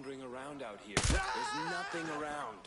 wandering around out here. There's nothing around.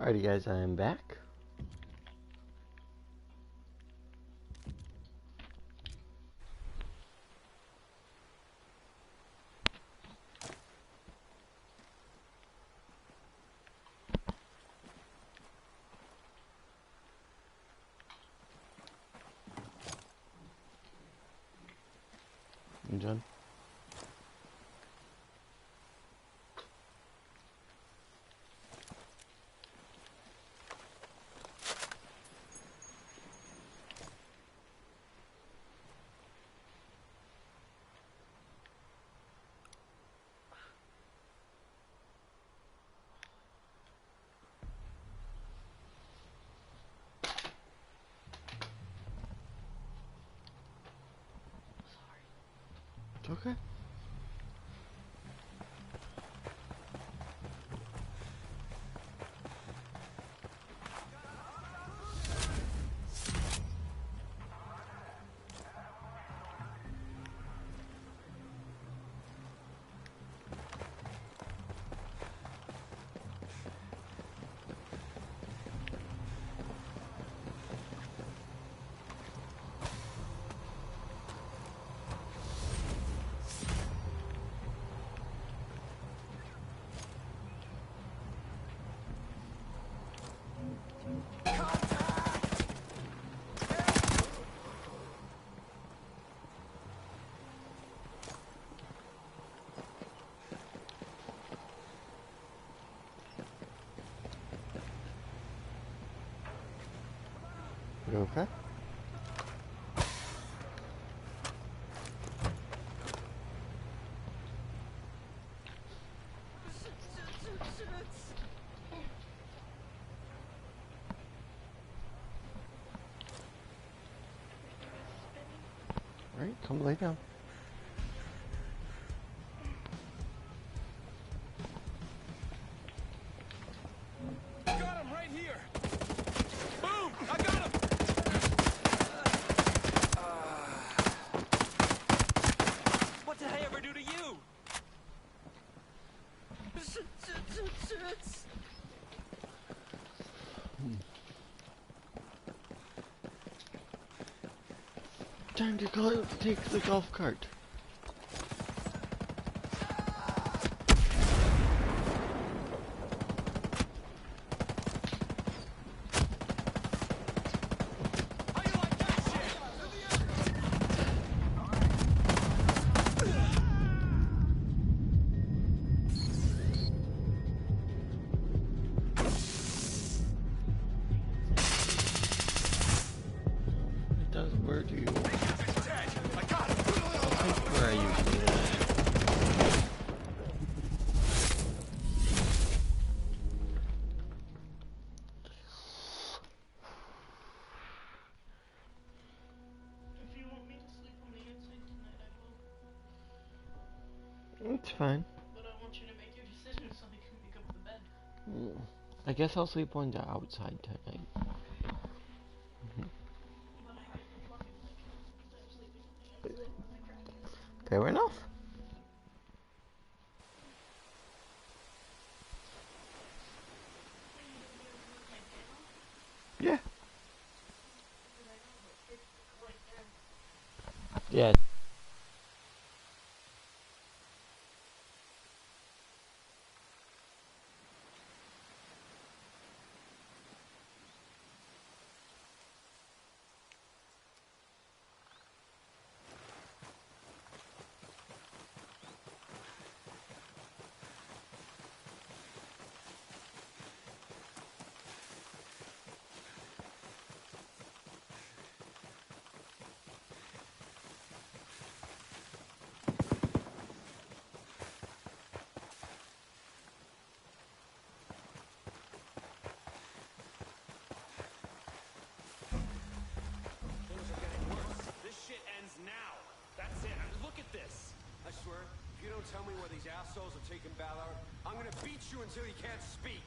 Alrighty guys, I am back. I'm done. It's okay. You okay? Alright, come lay down. Got him right here. Boom! I got him. What did I ever do to you? Time to go take the golf cart. How you like that shit? It does. Where do you? He's dead. I got him. I think where I usually am. If you want me to sleep on the inside tonight, I will. It's fine. But I want you to make your decision so I can make up the bed. I guess I'll sleep on the outside tonight. But I get the fucking like them sleeping on the inside when I practice. Fair enough. Are you gonna be able to move my bed off? Yeah. Because I know it's right there. Yeah. Things are getting worse. This shit ends now. That's it. Look at this. I swear, if you don't tell me where these assholes are taking Ballard, I'm gonna beat you until you can't speak.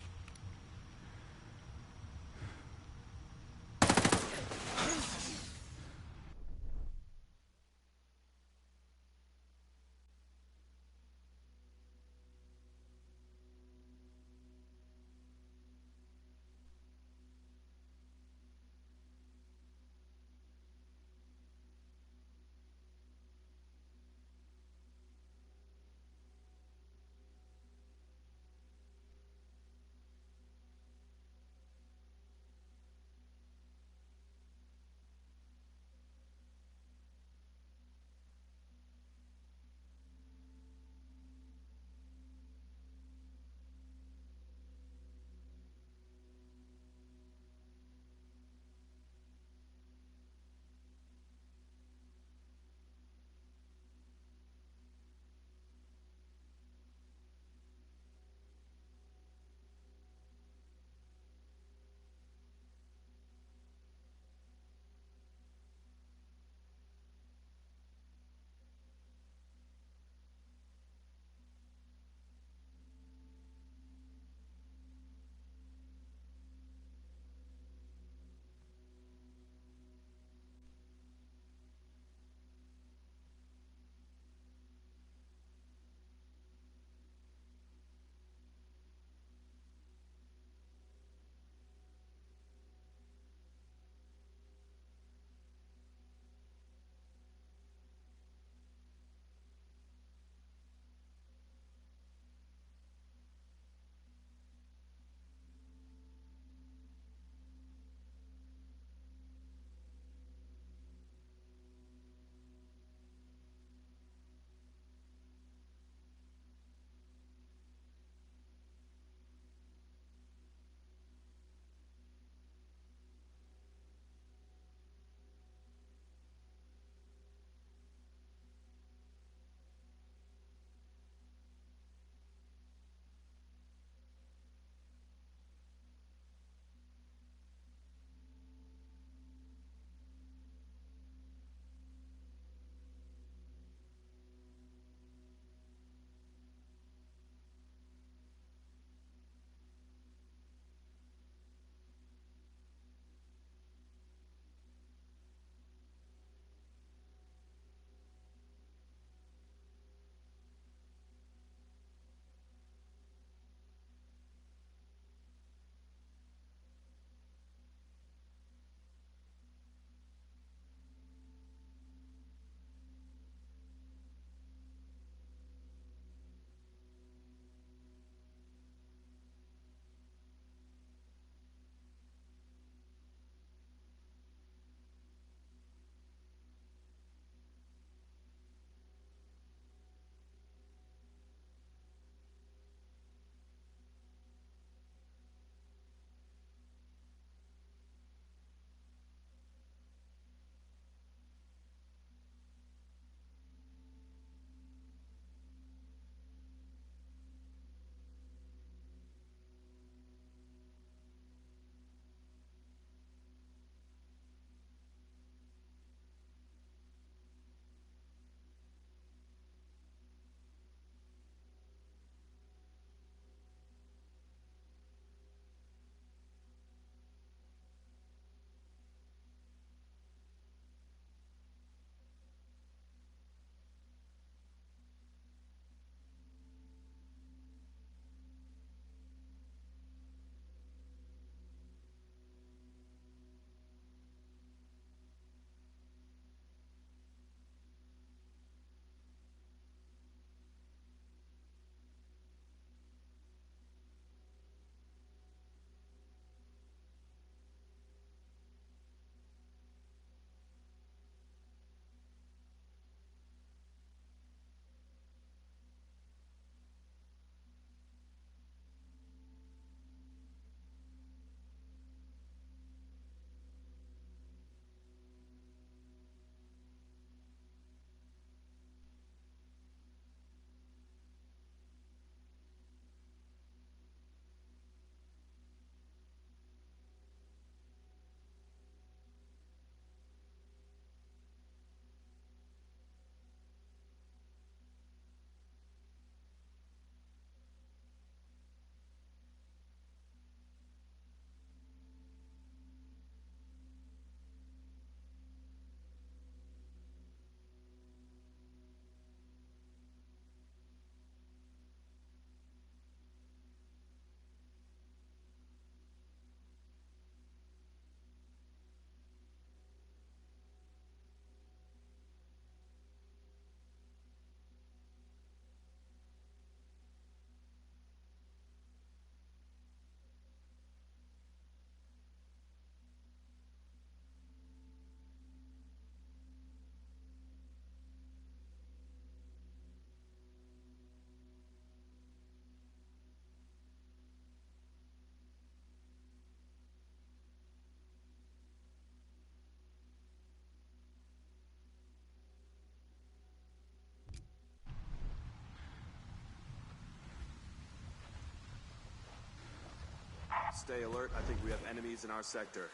Stay alert. I think we have enemies in our sector.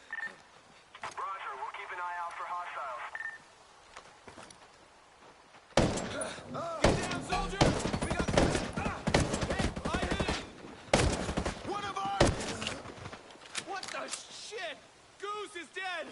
Roger, we'll keep an eye out for hostiles. Get down, soldier! We got... Hey, I hit him! One of ours! What the shit? Goose is dead!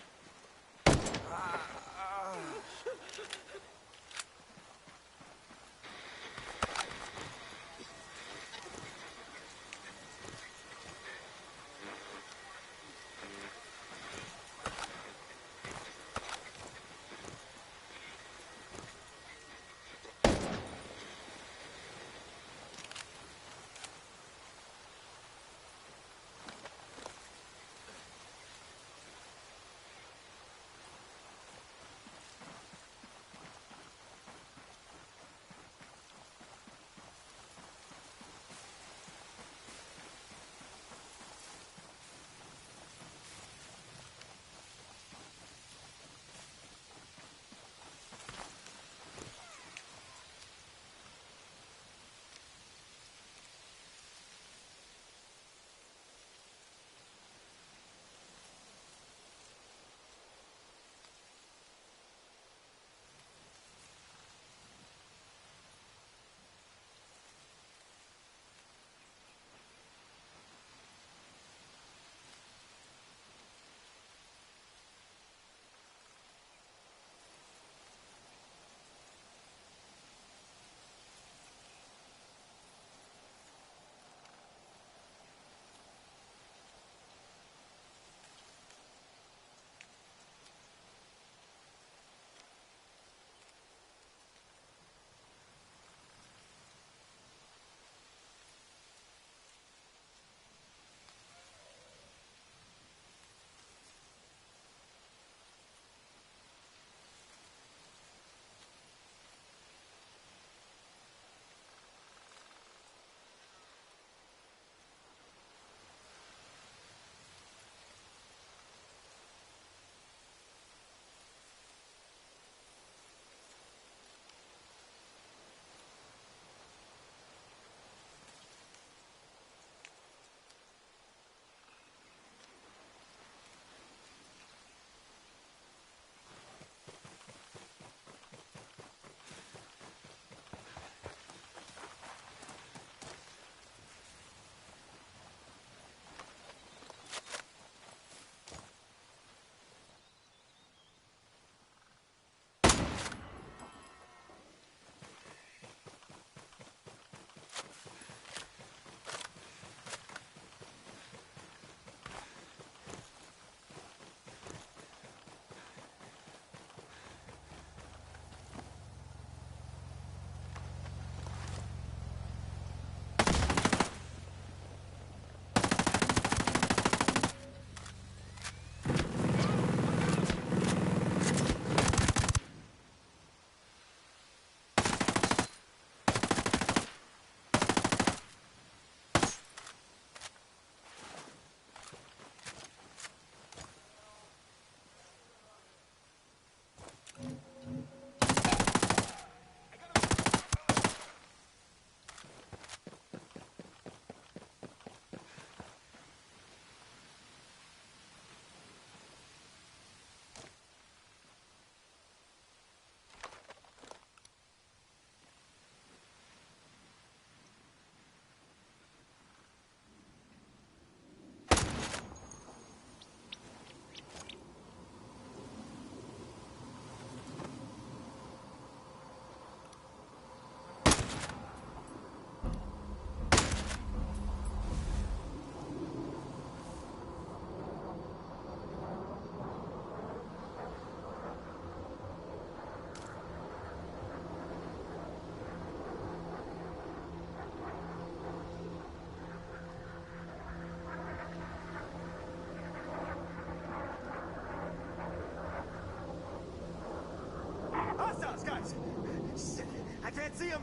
I can't see him!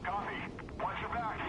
Copy. Watch your backs.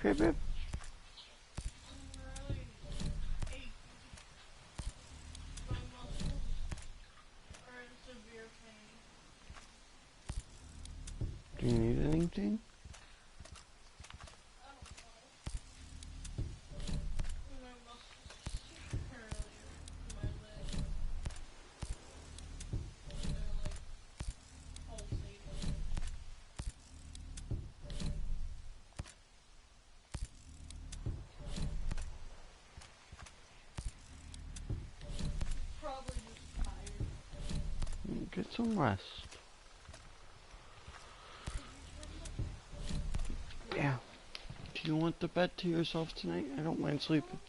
okay, babe? I'm really achy. My muscles are in severe pain. Do you need anything? I don't know. My muscles earlier in my leg. They're like pulsating. Probably just tired. Get some rest. Yeah. Do you want the bed to yourself tonight? I don't mind sleeping.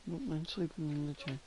I don't mind sleeping in the chair.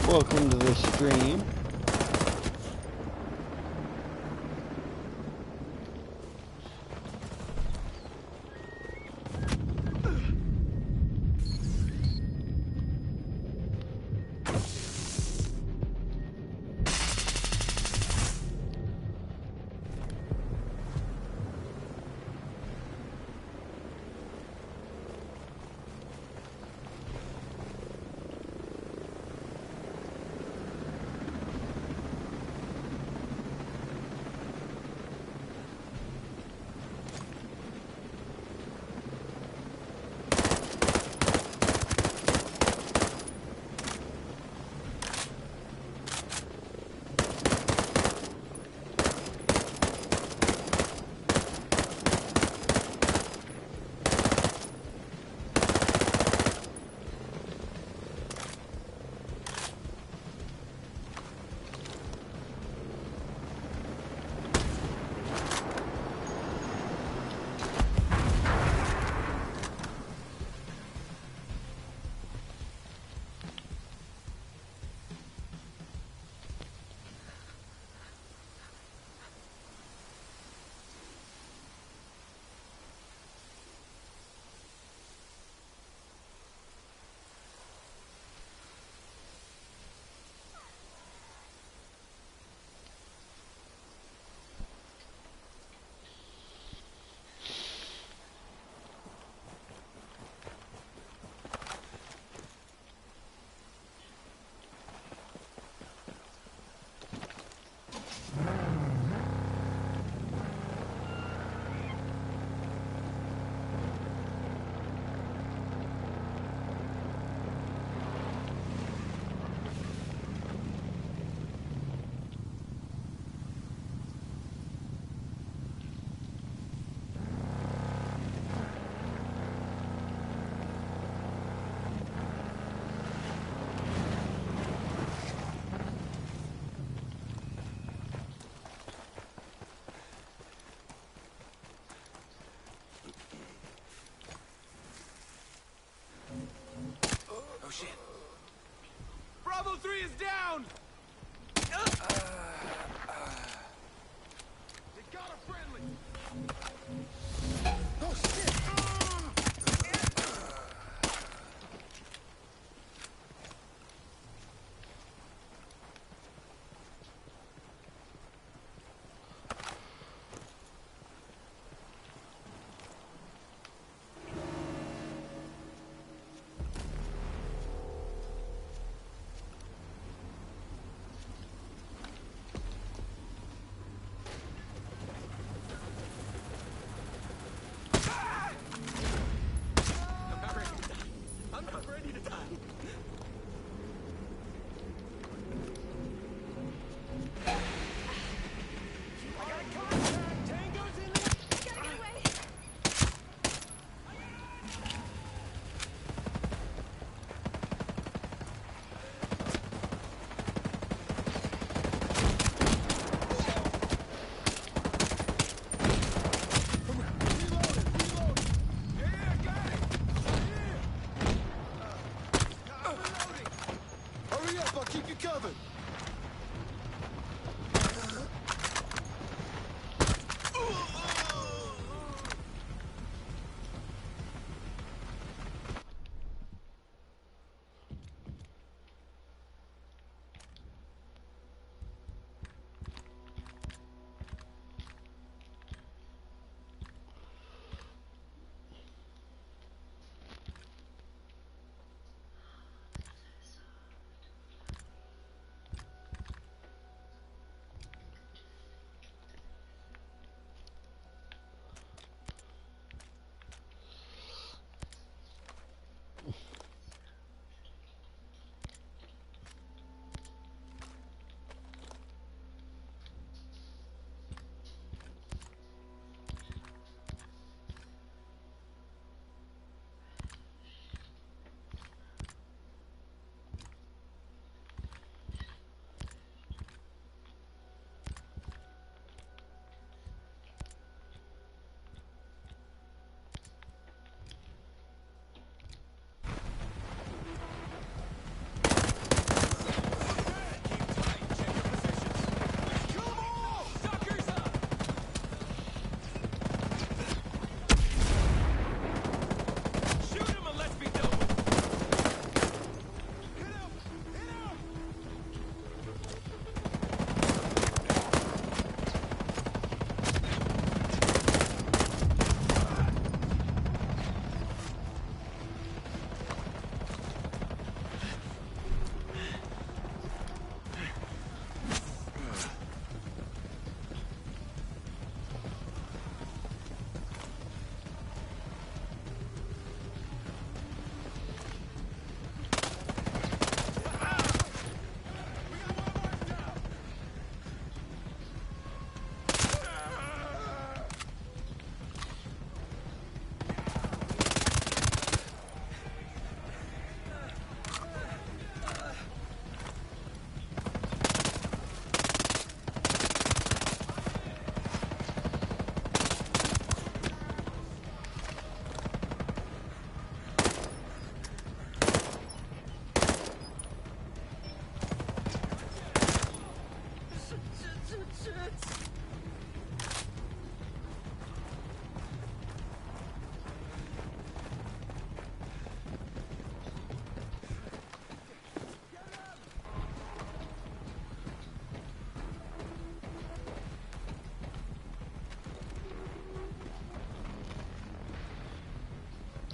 Welcome to the stream. Oh shit. Bravo 3 is down! They got a friendly! Oh shit! I'm not ready to die. I got contact! Tango's in there! Gotta get away! Reloading! Yeah, got it! I'm reloading! Hurry up, I'll keep you covered!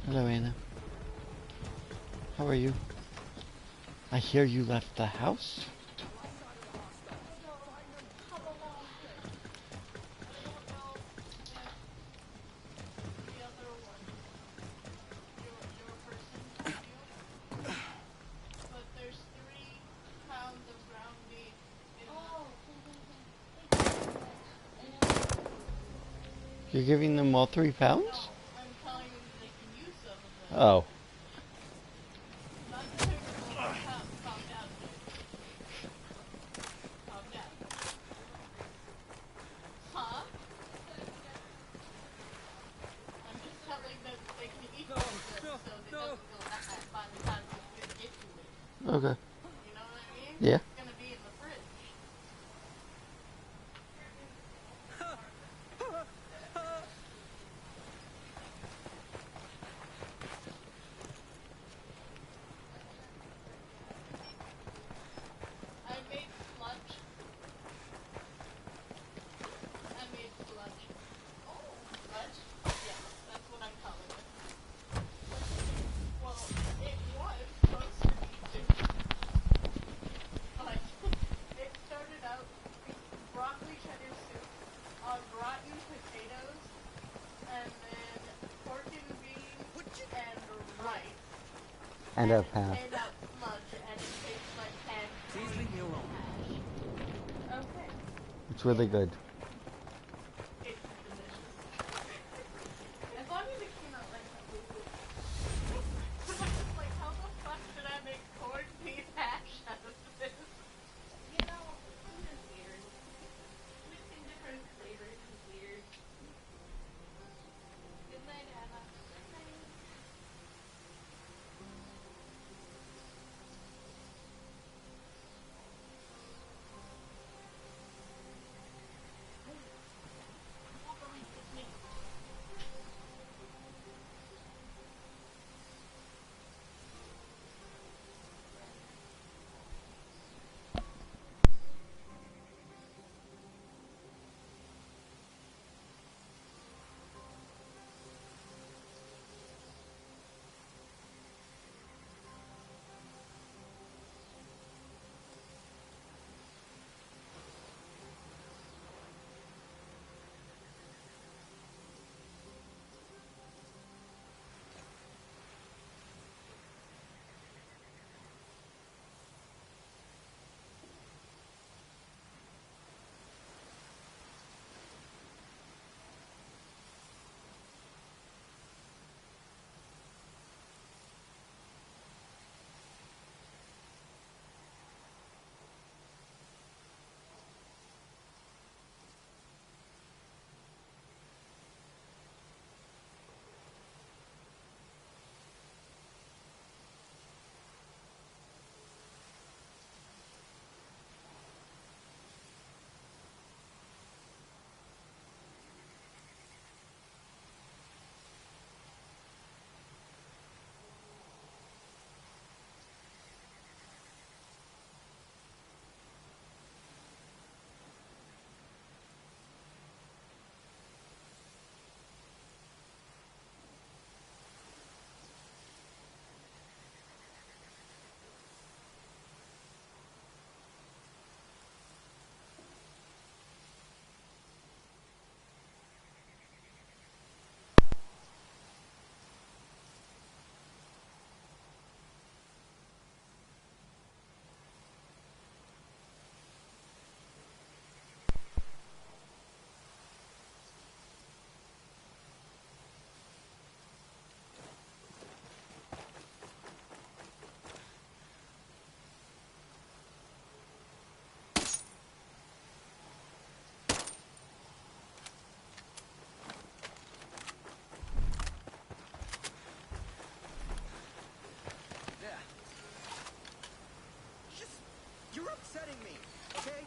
Hello, Anna. How are you? I hear you left the house. Come along. I don't know if the other one, your person told you, but there's 3 pounds of ground beef in You're giving them all 3 pounds? No, I'm telling them they can use some of them. Oh. Not that they're gonna calm down, dude. Calm down. Huh? I'm just telling them they can eat some of them so it doesn't go bad by the time it's gonna get to it. Okay. You know what I mean? Yeah. It's gonna be in the fridge. I made sludge. Sludge? Yeah, that's what I'm calling it. Well, it was supposed to be too. But it started out broccoli cheddar soup on rotten potatoes and then pork and beans and rice. And a pound. It came out sludge and it tastes like canned Please corned leave me alone. hash. Okay. It's really good. It's delicious. As long as it came out like that. Like, how the fuck did I make corned beef hash out of this? You know, food is weird. Mixing different flavors is weird. Good night, Anna. Good night. You're upsetting me, okay?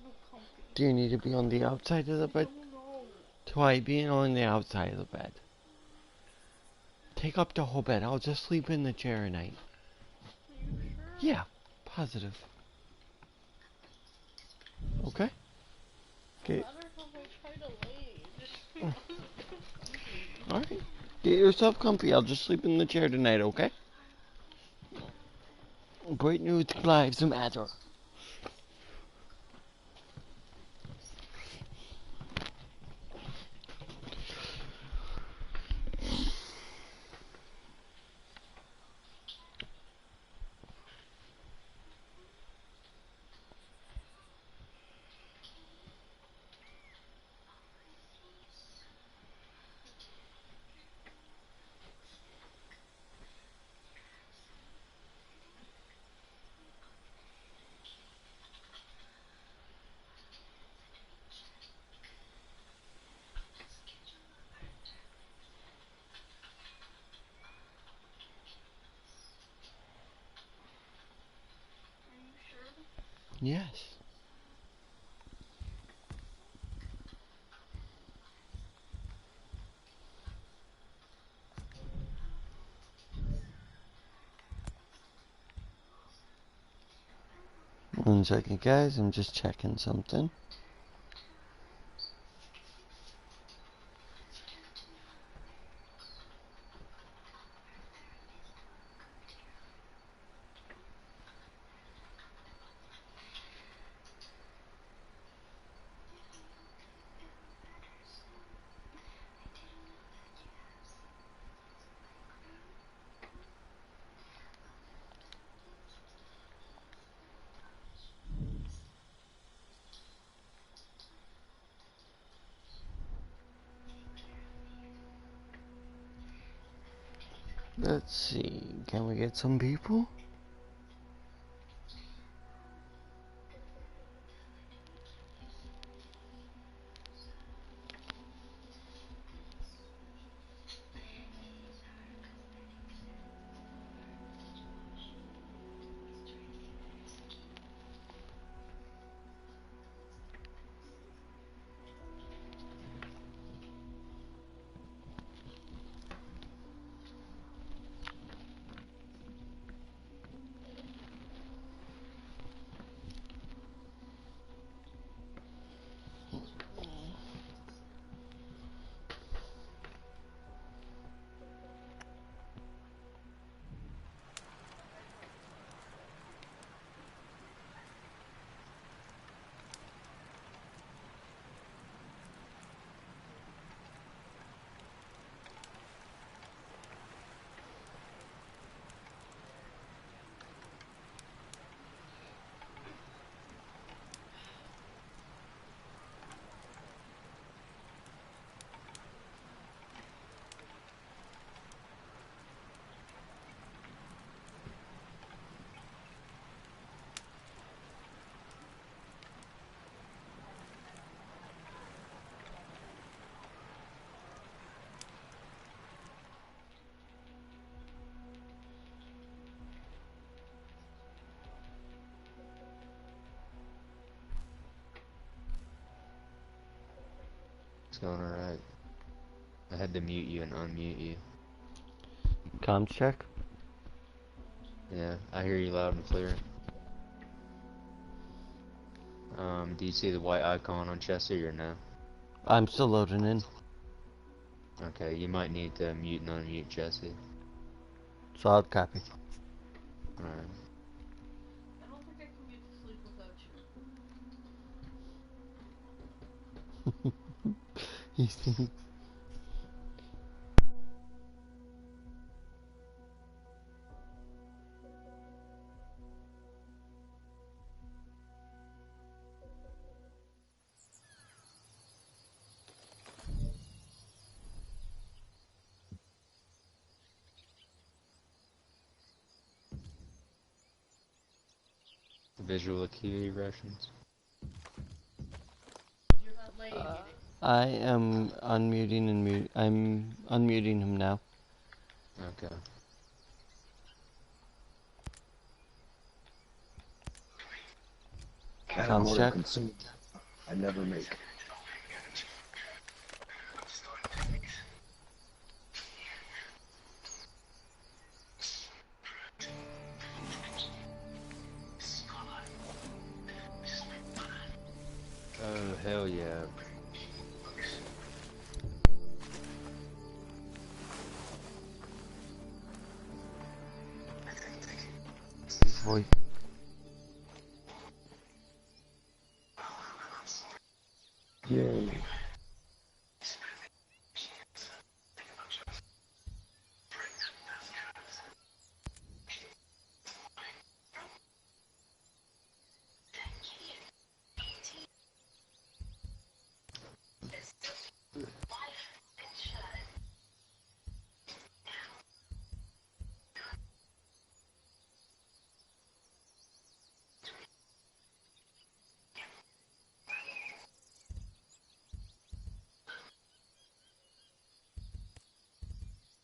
No comfy. Do you need to be on the outside of the bed? Don't know. Try being on the outside of the bed. Take up the whole bed. I'll just sleep in the chair at night. Are you sure? Yeah, positive. Okay? No Okay. matter how I try to lay, it just feels comfy. Alright. Get yourself comfy. I'll just sleep in the chair tonight, okay? Great news lives matter. Are you sure? Yes. One second, guys. I'm just checking something. Let's see. Can we get some people? It's going alright. I had to mute you and unmute you. Comms check. Yeah, I hear you loud and clear. Do you see the white icon on Chessie or no? I'm still loading in. Okay, you might need to mute and unmute Chessie. Solid copy. Alright. I don't think I can get to sleep without you. He's Visual acuity Russians. You're not laying in it. I am unmuting and mute. I'm unmuting him now. Okay. Comms check. I never make. Oh, hell yeah. Boy. Yay.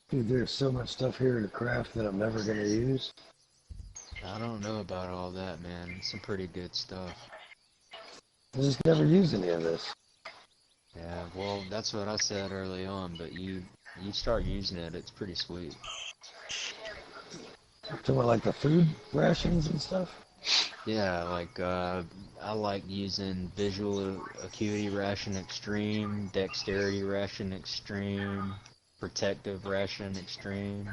Dude, there's so much stuff here to craft that I'm never gonna use. I don't know about all that, man. Some pretty good stuff. I just never use any of this. Yeah, well, that's what I said early on, but you start using it, it's pretty sweet. Talking about like the food rations and stuff. Yeah, like, I like using Visual Acuity Ration Extreme, Dexterity Ration Extreme, Protective Ration Extreme.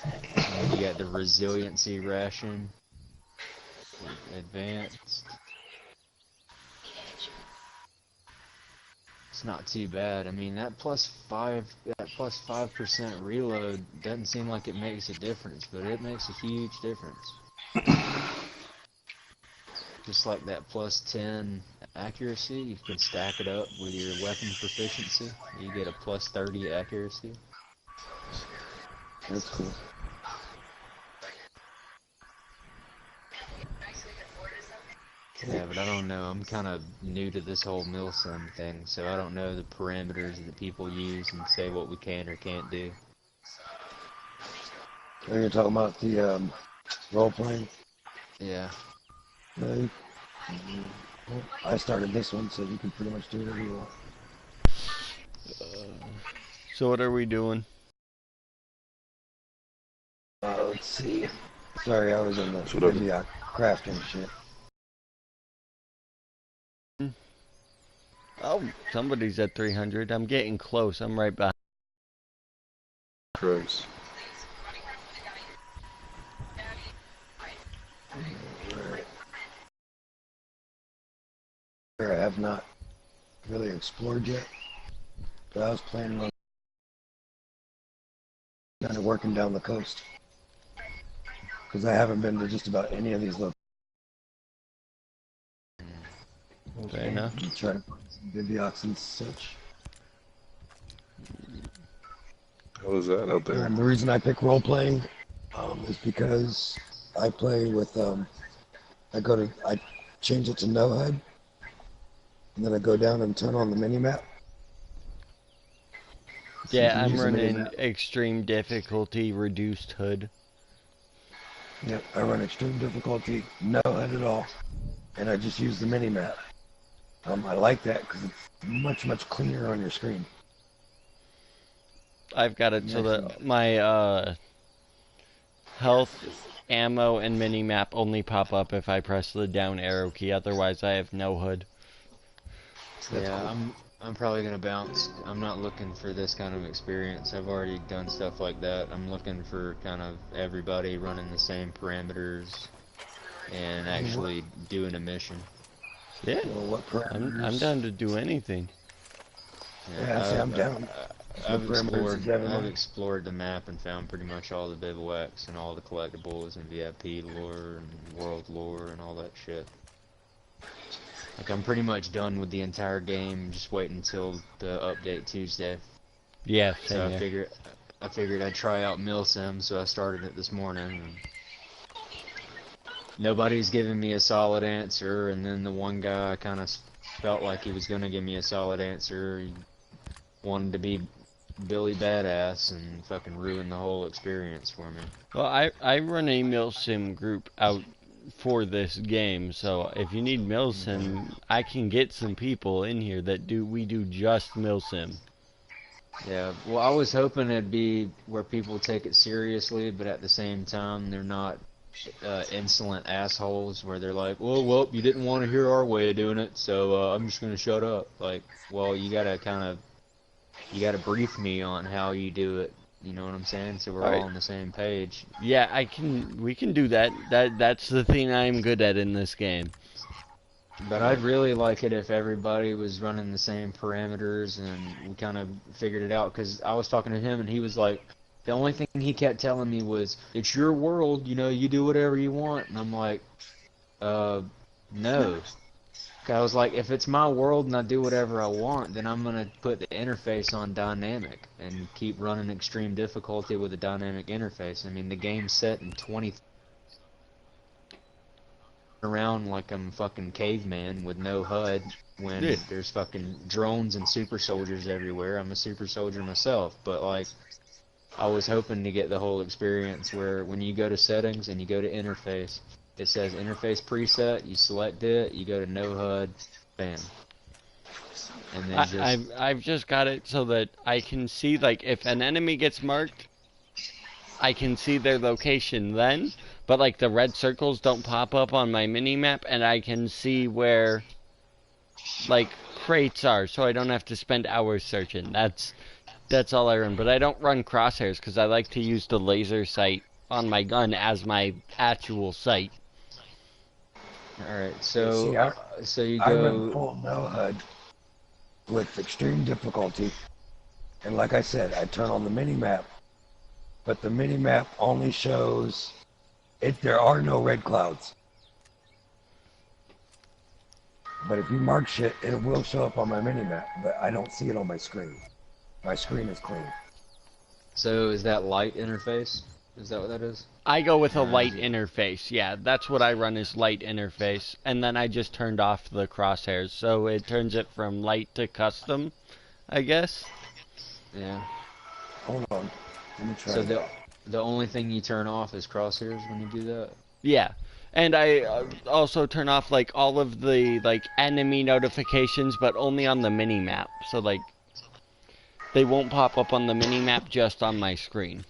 And you got the Resiliency Ration Advanced. It's not too bad. I mean, that plus 5% reload doesn't seem like it makes a difference, but it makes a huge difference. Just like that plus 10 accuracy, you can stack it up with your weapon proficiency. You get a plus 30 accuracy. That's cool. Yeah, but I don't know. I'm kind of new to this whole milsim thing, so I don't know the parameters that people use and say what we can or can't do. Are you talking about the role playing? Yeah. I started this one, so you can pretty much do whatever you want. So what are we doing? Let's see. Sorry, I was in the video crafting shit. Oh, somebody's at 300. I'm getting close. I'm right behind. Gross. I have not really explored yet, but I was planning on kind of working down the coast because I haven't been to just about any of these locations. Fair enough. Try to find some bibliocs and such. How is that out there? And the reason I pick role playing is because I play with I change it to no HUD, and then I go down and turn on the mini map. So Yeah, I'm use the running mini-map. extreme difficulty, reduced HUD. Yep, I run extreme difficulty, no HUD at all, and I just use the mini map. I like that because it's much cleaner on your screen. I've got it so that my health, ammo, and mini-map only pop up if I press the down arrow key. Otherwise, I have no HUD. Yeah, I'm probably gonna bounce. I'm not looking for this kind of experience. I've already done stuff like that. I'm looking for kind of everybody running the same parameters and actually doing a mission. Yeah, Well, what parameters? I'm down to do anything. Yeah, see, I'm down. I've What parameters did you have in mind? explored the map and found pretty much all the bivouacs and all the collectibles and VIP lore and world lore and all that shit. Like, I'm pretty much done with the entire game, just waiting until the update Tuesday. Yeah, So same here. I figured I'd try out milsim, so I started it this morning. And nobody's giving me a solid answer, and then the one guy kind of felt like he was gonna give me a solid answer. He wanted to be Billy Badass and fucking ruin the whole experience for me. Well, I run a milsim group out for this game. So if you need milsim, I can get some people in here that we do just milsim. Yeah, well, I was hoping it'd be where people take it seriously, but at the same time, they're not insolent assholes where they're like, well, you didn't want to hear our way of doing it, so I'm just gonna shut up. Like, well, you gotta brief me on how you do it. You know what I'm saying? So we're all on the same page. Yeah, we can do that. That's the thing I'm good at in this game. But I'd really like it if everybody was running the same parameters and we kind of figured it out. Because I was talking to him and he was like, the only thing he kept telling me was, it's your world, you know, you do whatever you want. And I'm like, no. I was like, if it's my world and I do whatever I want, then I'm going to put the interface on dynamic and keep running extreme difficulty with a dynamic interface. I mean, the game's set in 20... around like I'm fucking caveman with no HUD when there's fucking drones and super soldiers everywhere. I'm a super soldier myself, but like I was hoping to get the whole experience where when you go to settings and you go to interface, it says interface preset, you select it, you go to no HUD, bam. And then I've just got it so that I can see, like, if an enemy gets marked, I can see their location then, but like the red circles don't pop up on my mini-map, and I can see where like crates are, so I don't have to spend hours searching. That's all I run, but I don't run crosshairs because I like to use the laser sight on my gun as my actual sight. Alright, so you go... I run full no HUD with extreme difficulty, and like I said, I turn on the mini-map, but the mini-map only shows there are no red clouds. But if you mark shit, it will show up on my mini-map, but I don't see it on my screen. My screen is clean. So is that light interface? Is that what that is? I go with a light interface, yeah. That's what I run, is light interface. And then I just turned off the crosshairs, so it turns it from light to custom, I guess. Yeah. Hold on. Let me try. So the only thing you turn off is crosshairs when you do that? Yeah. And I also turn off like all of the like enemy notifications, but only on the mini-map. So like they won't pop up on the mini-map, just on my screen.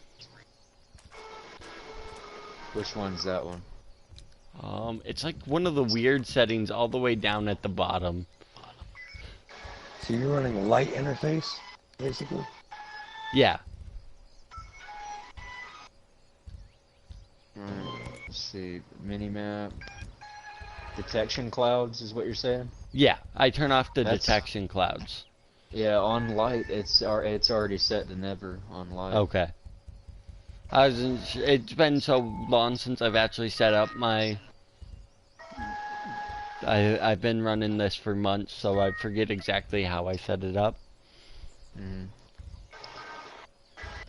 Which one's that one? It's like one of the weird settings all the way down at the bottom. So you're running a light interface, basically? Yeah. Let's see, minimap, detection clouds is what you're saying? Yeah, I turn off the detection clouds. Yeah, on light, it's already set to never on light. Okay. It's been so long since I've actually set up my... I've been running this for months, so I forget exactly how I set it up.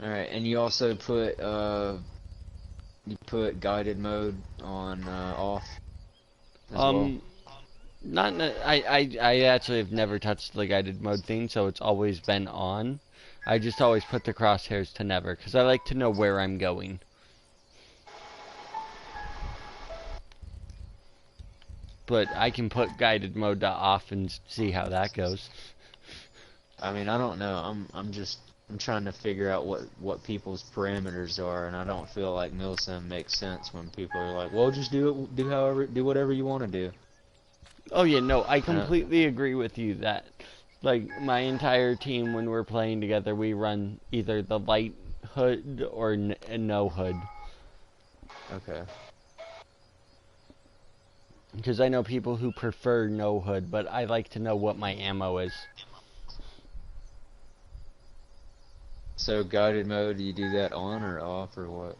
Alright, and you also put guided mode on off as well? I actually have never touched the guided mode thing, so it's always been on. I just always put the crosshairs to never, because I like to know where I'm going. But I can put guided mode to off and see how that goes. I mean, I don't know. I'm trying to figure out what people's parameters are, and I don't feel like milsim makes sense when people are like, well, just do whatever you want to do. Oh yeah, no, I completely agree with you that, like, my entire team, when we're playing together, we run either the light HUD or no HUD. Okay. Because I know people who prefer no HUD, but I like to know what my ammo is. So guided mode, do you do that on or off or what?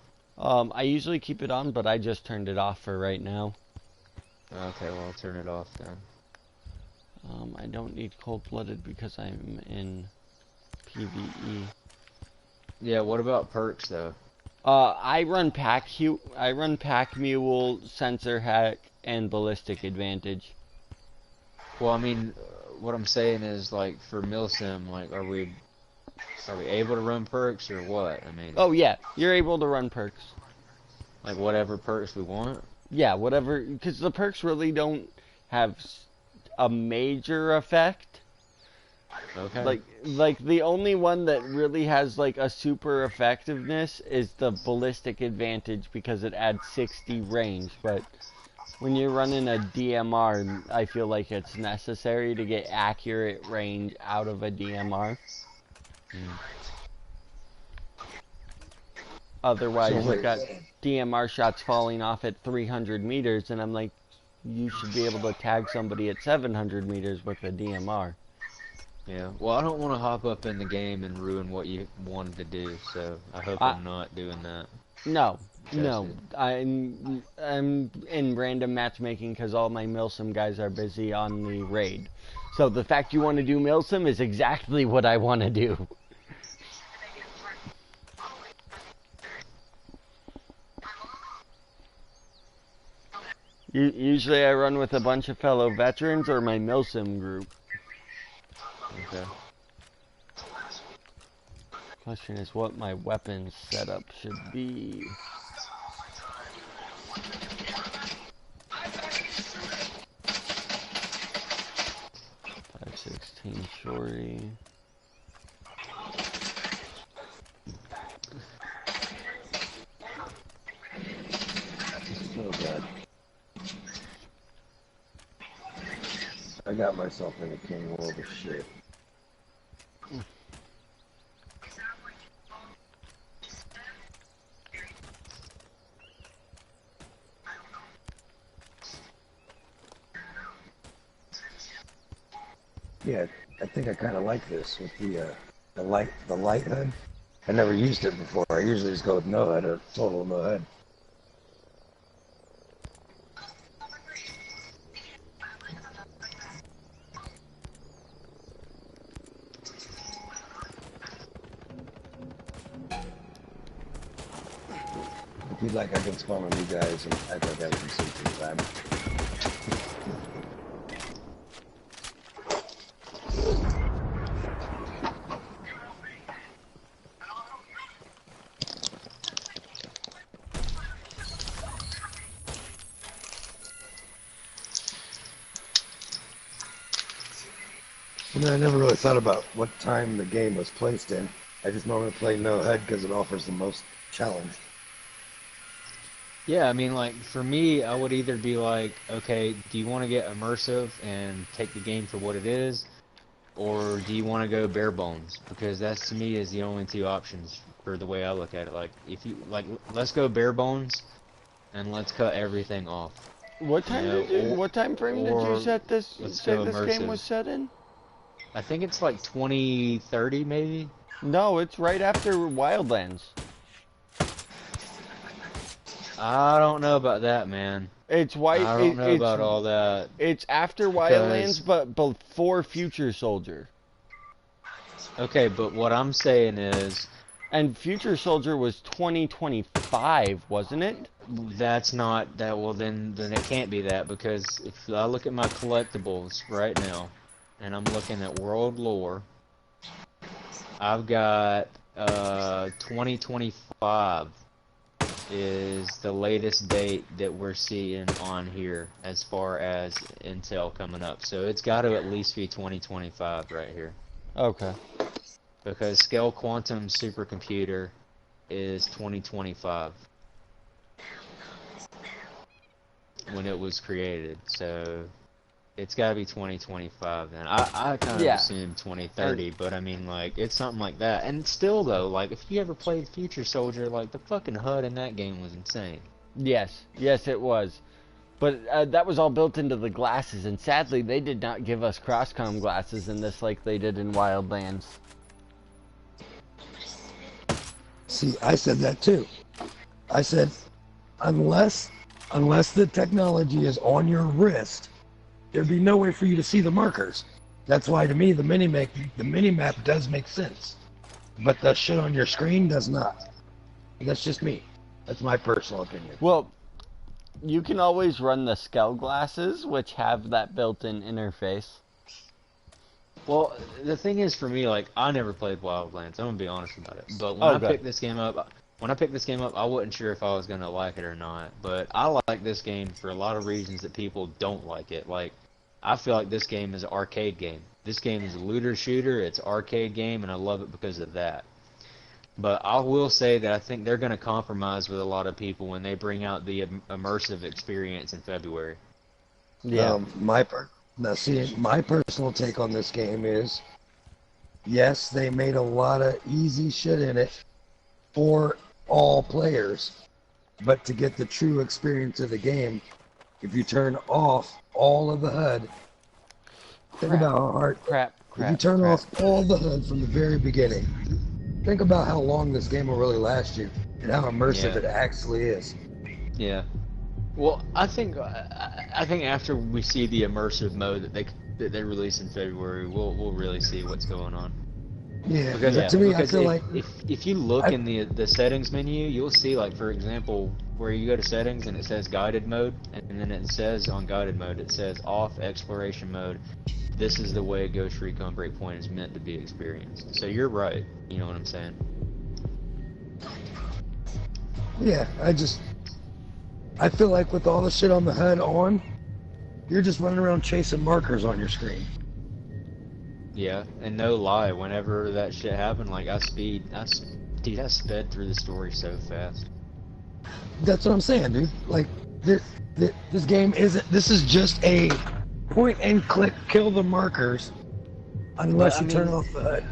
I usually keep it on, but I just turned it off for right now. Okay, well, I'll turn it off then. I don't need cold-blooded because I'm in PvE. Yeah, what about perks though? I run pack mule, sensor hack, and ballistic advantage. Well, I mean, what I'm saying is, like, for milsim, like, are we able to run perks or what? I mean. Oh yeah, you're able to run perks. Like whatever perks we want. Yeah, whatever, because the perks really don't have a major effect. Okay. Like the only one that really has like a super effectiveness is the ballistic advantage because it adds 60 range, but when you're running a DMR, I feel like it's necessary to get accurate range out of a DMR. Otherwise, you've got DMR shots falling off at 300 meters, and I'm like, you should be able to tag somebody at 700 meters with a DMR. Yeah. Well, I don't want to hop up in the game and ruin what you wanted to do, so I hope I'm not doing that. No, no. I'm in random matchmaking because all my Milsim guys are busy on the raid. So the fact you want to do Milsim is exactly what I want to do. Usually I run with a bunch of fellow veterans or my Milsim group. Okay. Question is what my weapon setup should be. 5.16 shorty. So bad. I got myself in a king world of shit. Yeah, I think I kind of like this with the light hood. I never used it before. I usually just go with no hood or total no hood. If you'd like, I can spawn on you guys and act like I can see through the lab. You know, I never really thought about what time the game was placed in. I just normally play no HUD because it offers the most challenge. Yeah, I mean, like, for me, I would either be like, okay, do you want to get immersive and take the game for what it is, or do you want to go bare bones? Because that's, to me, is the only two options for the way I look at it. Like, if you, like, let's go bare bones, and let's cut everything off. What time what time frame did you set this? Say this game was set in? I think it's like 2030, maybe? No, it's right after Wildlands. I don't know about that, man. It's white. I don't know about all that. It's after Wildlands, but before Future Soldier. Okay, but what I'm saying is... And Future Soldier was 2025, wasn't it? That's not that. Well, then it can't be that, because if I look at my collectibles right now, and I'm looking at World Lore, I've got 2025 is the latest date that we're seeing on here as far as Intel coming up. So it's got to at least be 2025 right here. Okay. Because Scale Quantum Supercomputer is 2025 when it was created. So it's got to be 2025 then. I kind of assume 2030, but I mean, like, it's something like that. And still, though, like, if you ever played Future Soldier, like, the fucking HUD in that game was insane. Yes. Yes, it was. But that was all built into the glasses, and sadly, they did not give us cross-comm glasses in this like they did in Wildlands. See, I said that too. I said, unless the technology is on your wrist, there'd be no way for you to see the markers. That's why, to me, the mini-map does make sense. But the shit on your screen does not. That's just me. That's my personal opinion. Well, you can always run the Skell glasses, which have that built-in interface. Well, the thing is, for me, like, I never played Wildlands. I'm gonna be honest about it. But when I picked this game up, when I picked this game up, I wasn't sure if I was gonna like it or not. But I like this game for a lot of reasons that people don't like it. Like, I feel like this game is an arcade game. This game is a looter shooter. It's an arcade game, and I love it because of that. But I will say that I think they're going to compromise with a lot of people when they bring out the immersive experience in February. Yeah. My personal take on this game is, yes, they made a lot of easy shit in it for all players, but to get the true experience of the game, if you turn off all of the HUD, think about how hard. If you turn off all the HUD from the very beginning, think about how long this game will really last you and how immersive it actually is. Yeah. Well, I think after we see the immersive mode that they release in February, we'll really see what's going on. Yeah. Because to me, I because feel like if you look in the settings menu, you'll see, like, for example, where you go to settings and it says guided mode, and then it says on guided mode, it says off exploration mode. This is the way Ghost Recon Breakpoint is meant to be experienced. So you're right. You know what I'm saying? Yeah, I feel like with all the shit on the HUD on, you're just running around chasing markers on your screen. Yeah, and no lie, whenever that shit happened, like, I sped through the story so fast. That's what I'm saying, dude. Like, this game isn't. This is just a point and click, kill the markers, unless you turn off the HUD.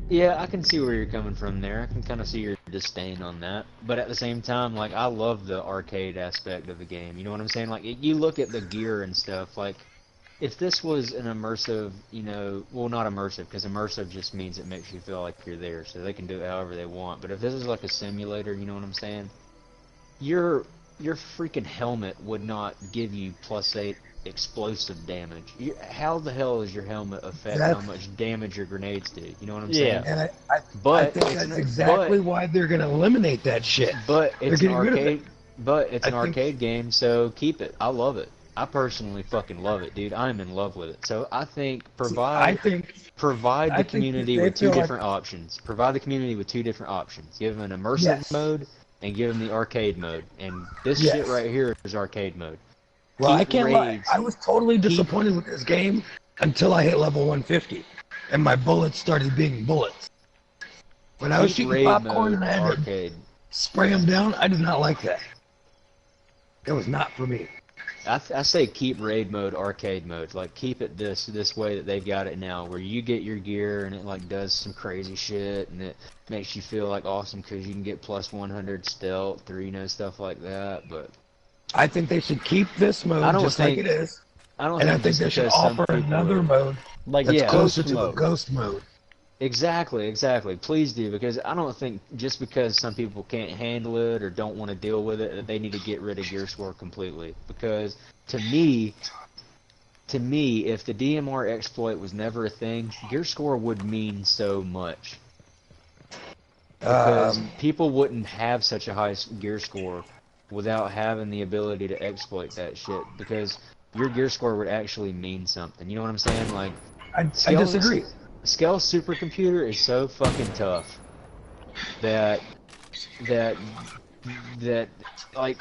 Yeah, I can see where you're coming from there. I can kind of see your disdain on that. But at the same time, like, I love the arcade aspect of the game. You know what I'm saying? Like, you look at the gear and stuff, like, if this was an immersive, you know, well, not immersive, because immersive just means it makes you feel like you're there, so they can do it however they want. But if this is like a simulator, you know what I'm saying? Your freaking helmet would not give you +8 explosive damage. How the hell does your helmet affect how much damage your grenades do? You know what I'm saying? And I think that's exactly why they're going to eliminate that shit. But it's an arcade. But it's an arcade game, so keep it. I love it. I personally fucking love it, dude. I'm in love with it. So I think provide the community with two different options. Provide the community with two different options. Give them an immersive mode and give them the arcade mode. And this shit right here is arcade mode. Well, I can't lie. I was totally disappointed with this game until I hit level 150, and my bullets started being bullets. When I was shooting popcorn and I had to spray them down, I did not like that. It was not for me. I say keep raid mode, arcade mode. Like, keep it this way that they've got it now, where you get your gear and it, like, does some crazy shit and it makes you feel like awesome because you can get +100 stealth or, you know, stuff like that. But I think they should keep this mode like it is. I think they should offer another mode that's closer to the ghost mode. Exactly. Please do, because I don't think just because some people can't handle it or don't want to deal with it that they need to get rid of gear score completely. Because to me, if the DMR exploit was never a thing, gear score would mean so much. Because people wouldn't have such a high gear score without having the ability to exploit that shit. Because your gear score would actually mean something. You know what I'm saying? Like, I disagree. Skell's supercomputer is so fucking tough that like,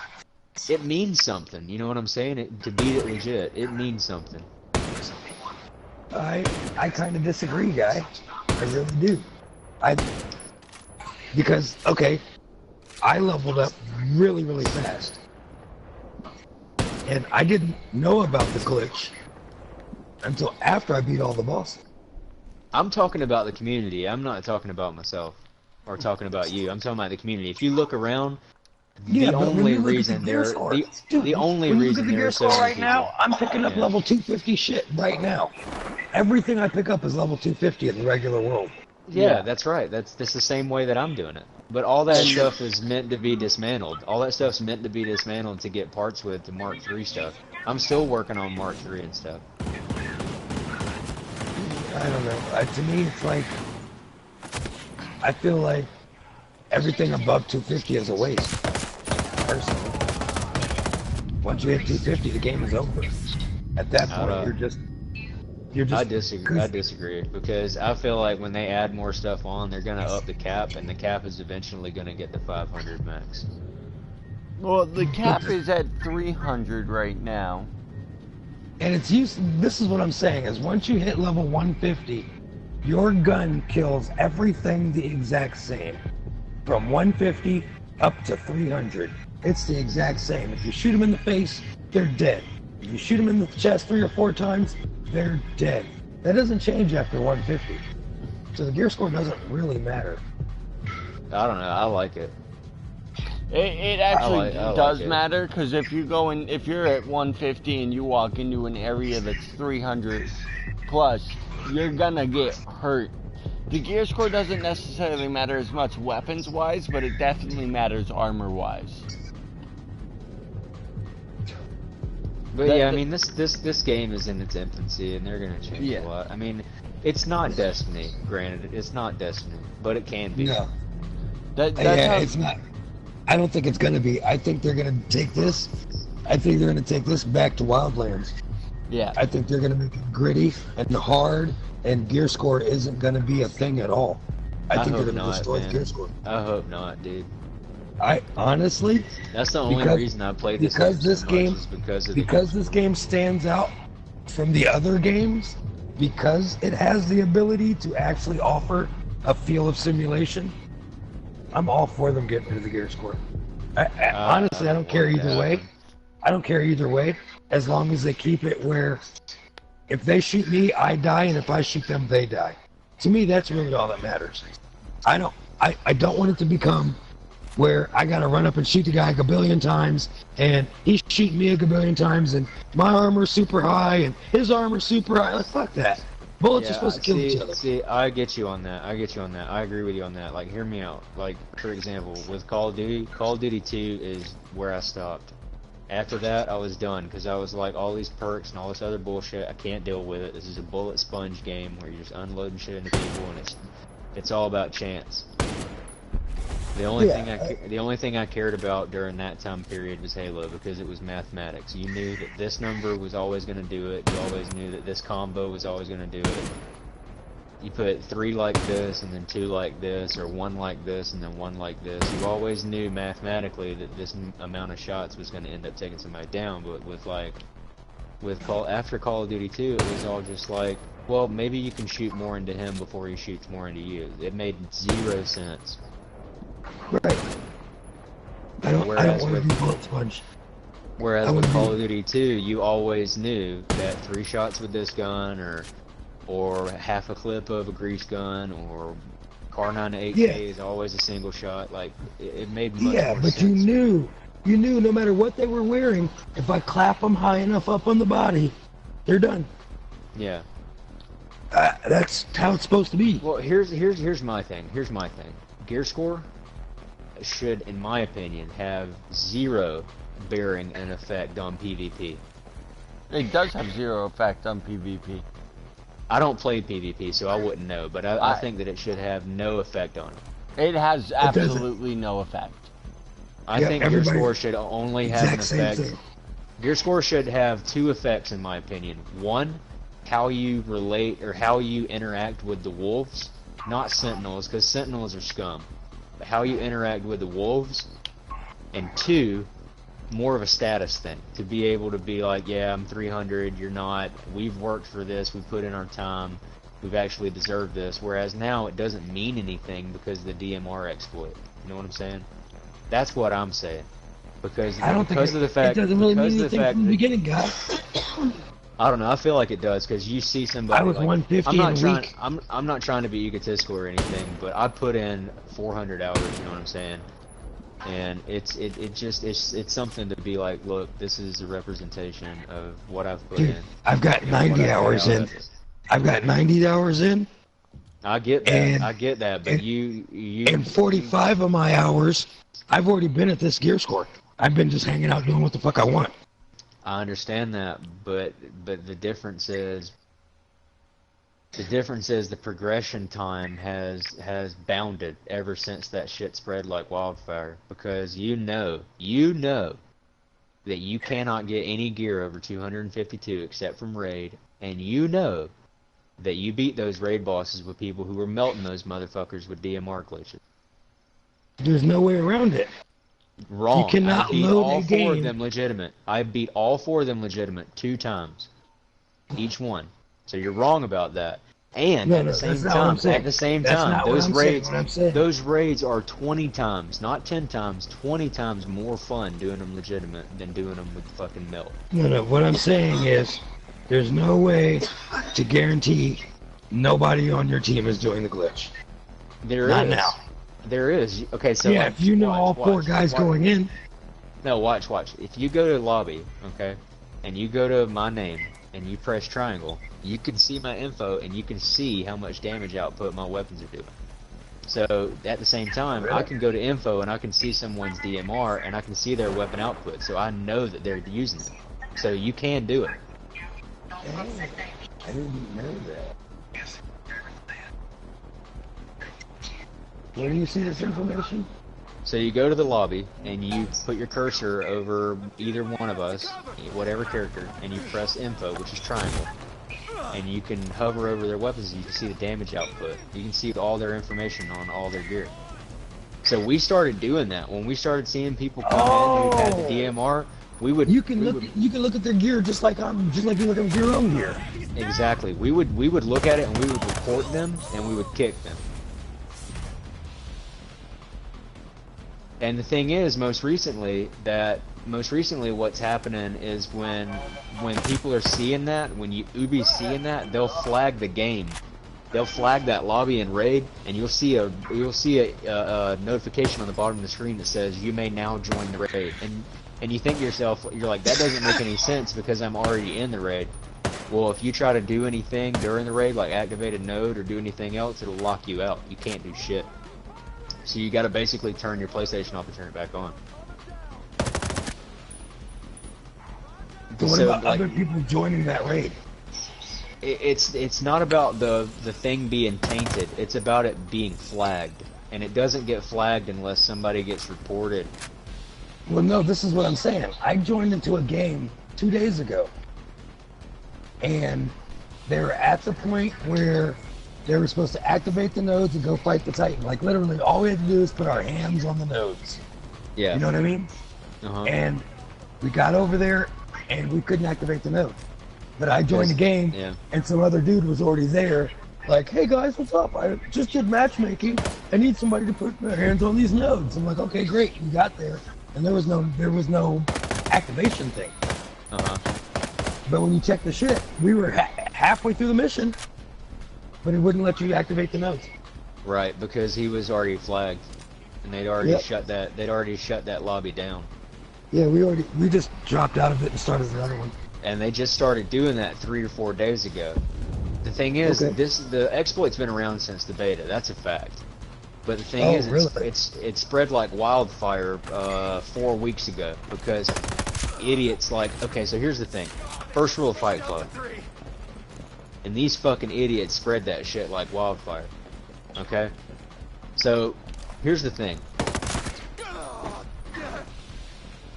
it means something. You know what I'm saying? To beat it legit, it means something. I kind of disagree, guy. I really do. Because I leveled up really, really fast, and I didn't know about the glitch until after I beat all the bosses. I'm talking about the community. I'm not talking about myself or talking about you. I'm talking about the community. If you look around, the only reason there are so many people. Right now, I'm picking up level 250 shit right now. Everything I pick up is level 250 in the regular world. Yeah, that's right. That's the same way that I'm doing it. But all that stuff is meant to be dismantled. All that stuff's meant to be dismantled to get parts with to Mark III stuff. I'm still working on Mark III and stuff. I don't know. To me, it's like, I feel like everything above 250 is a waste, personally. Once you hit 250, the game is over. At that point, You're just. I disagree because I feel like when they add more stuff on, they're gonna up the cap, and the cap is eventually gonna get to 500 max. Well, the cap is at 300 right now. And it's used. This is what I'm saying: is once you hit level 150, your gun kills everything the exact same, from 150 up to 300. It's the exact same. If you shoot them in the face, they're dead. If you shoot them in the chest 3 or 4 times, they're dead. That doesn't change after 150. So the gear score doesn't really matter. I don't know. I like it. It actually I does like it. matter, because if you're at 150 and you walk into an area that's 300 plus, you're gonna get hurt. The gear score doesn't necessarily matter as much weapons wise, but it definitely matters armor wise. But yeah, I mean, this game is in its infancy, and they're gonna change a lot. I mean, it's not Destiny. Granted, it's not Destiny, but it can be. No. It's not. I don't think it's gonna be. I think they're gonna take this. I think they're gonna take this back to Wildlands. Yeah. I think they're gonna make it gritty and hard, and gear score isn't gonna be a thing at all. I think they're gonna destroy the gear score. I hope not, dude. I honestly. That's the only reason I played this game. Because this game stands out from the other games, because it has the ability to actually offer a feel of simulation. I'm all for them getting rid of the gear score. Honestly, I don't care either way. I don't care either way, as long as they keep it where if they shoot me, I die, and if I shoot them, they die. To me, that's really all that matters. I don't want it to become where I gotta run up and shoot the guy a billion times, and he's shooting me a billion times, and my armor's super high, and his armor's super high. Like, fuck that. Bullets are supposed to kill each other. See, I get you on that. I agree with you on that. Like, hear me out. Like, for example, with Call of Duty 2 is where I stopped. After that, I was done, because I was like, all these perks and all this other bullshit, I can't deal with it. This is a bullet sponge game where you're just unloading shit into people, and it's all about chance. The only thing I cared about during that time period was Halo, because it was mathematics. You knew that this number was always going to do it. You always knew that this combo was always going to do it. You put 3 like this, and then 2 like this, or 1 like this, and then 1 like this. You always knew mathematically that this amount of shots was going to end up taking somebody down. But after Call of Duty 2, it was all just like, well, maybe you can shoot more into him before he shoots more into you. It made 0 sense. Right. I don't want to be bullet sponge. Whereas with Call of Duty 2, you always knew that 3 shots with this gun, or half a clip of a grease gun, or Car 9 to 8K is always a single shot. Like, it made much more sense. Yeah, but you knew no matter what they were wearing, if I clap them high enough up on the body, they're done. Yeah. That's how it's supposed to be. Well, here's my thing. Gear score should, in my opinion, have 0 bearing and effect on PvP. It does have 0 effect on PvP. I don't play PvP, so I wouldn't know, but I think that it should have no effect on it. It has absolutely no effect. I think Gear score should only have an effect. Gear score should have 2 effects, in my opinion. 1, how you relate or how you interact with the wolves, not sentinels, because sentinels are scum. But how you interact with the wolves, and 2, more of a status thing, to be able to be like, yeah, I'm 300, you're not, we've worked for this, we've put in our time, we've actually deserved this, whereas now it doesn't mean anything because of the DMR exploit. You know what I'm saying? That's what I'm saying. Because I don't think it doesn't really mean anything from the beginning, guys. I don't know. I feel like it does, because you see somebody. I was like, 150 in a week. I'm not trying to be egotistical or anything, but I put in 400 hours. You know what I'm saying? And it's something to be like, look, this is a representation of what I've put in. I've got 90 hours in. I've got 90 hours in. I get that. But you. And 45 of my hours, I've already been at this gear score. I've been just hanging out doing what the fuck I want. I understand that, but the difference is the progression time has bounded ever since that shit spread like wildfire, because you know that you cannot get any gear over 252 except from raid, and you know that you beat those raid bosses with people who were melting those motherfuckers with DMR glitches. There's no way around it. Wrong. You cannot I beat load all a four of game. them legitimate. I beat all 4 of them legitimate 2 times. Each one. So you're wrong about that. And No, at no, the same that's not what I'm time, saying. at the same That's time, not what those I'm saying. raids, What I'm saying. those raids are 20 times, not 10 times, 20 times more fun doing them legitimate than doing them with fucking melt. No, no. What I'm saying is, there's no way to guarantee nobody on your team is doing the glitch. There Not is. now. There is. Okay, so Yeah, like, if you know all watch, 4 guys watch. going in. No, watch. If you go to lobby, okay, and you go to my name and you press triangle, you can see my info and you can see how much damage output my weapons are doing. So at the same time, I can go to info and I can see someone's DMR and I can see their weapon output, so I know that they're using it. So you can do it. Dang, I didn't know that. Where do you see this information? So you go to the lobby and you put your cursor over either one of us, whatever character, and you press info, which is triangle. And you can hover over their weapons and you can see the damage output. You can see all their information on all their gear. So we started doing that. When we started seeing people come in who had the DMR, we would You can look at their gear just like you look at your own gear. Exactly. We would look at it and we would report them and we would kick them. And the thing is, most recently, what's happening is when people are seeing that, when Ubi's seeing that, they'll flag the game. They'll flag that lobby and raid, and you'll see a notification on the bottom of the screen that says you may now join the raid. And you think to yourself, you're like, that doesn't make any sense because I'm already in the raid. Well, if you try to do anything during the raid, like activate a node or do anything else, it'll lock you out. You can't do shit. So you gotta basically turn your PlayStation off and turn it back on. So what about other people joining that raid? It's not about the thing being tainted. It's about it being flagged, and it doesn't get flagged unless somebody gets reported. Well, no, this is what I'm saying. I joined into a game 2 days ago, and they were at the point where they were supposed to activate the nodes and go fight the Titan. Like, literally, all we had to do is put our hands on the nodes. Yeah. You know what I mean? And we got over there, and we couldn't activate the node. But I joined the game, and some other dude was already there. Like, hey guys, what's up? I just did matchmaking. I need somebody to put their hands on these nodes. I'm like, okay, great. We got there, and there was no activation thing. But when you check the shit, we were halfway through the mission, but it wouldn't let you activate the nodes. Right, because he was already flagged, and they'd already shut that. They'd already shut that lobby down. Yeah, we just dropped out of it and started another one. And they just started doing that 3 or 4 days ago. The thing is, the exploit's been around since the beta. That's a fact. But the thing is, it spread like wildfire 4 weeks ago because idiots like. Okay, so here's the thing. First rule of Fight Club. And these fucking idiots spread that shit like wildfire. Okay? So, here's the thing.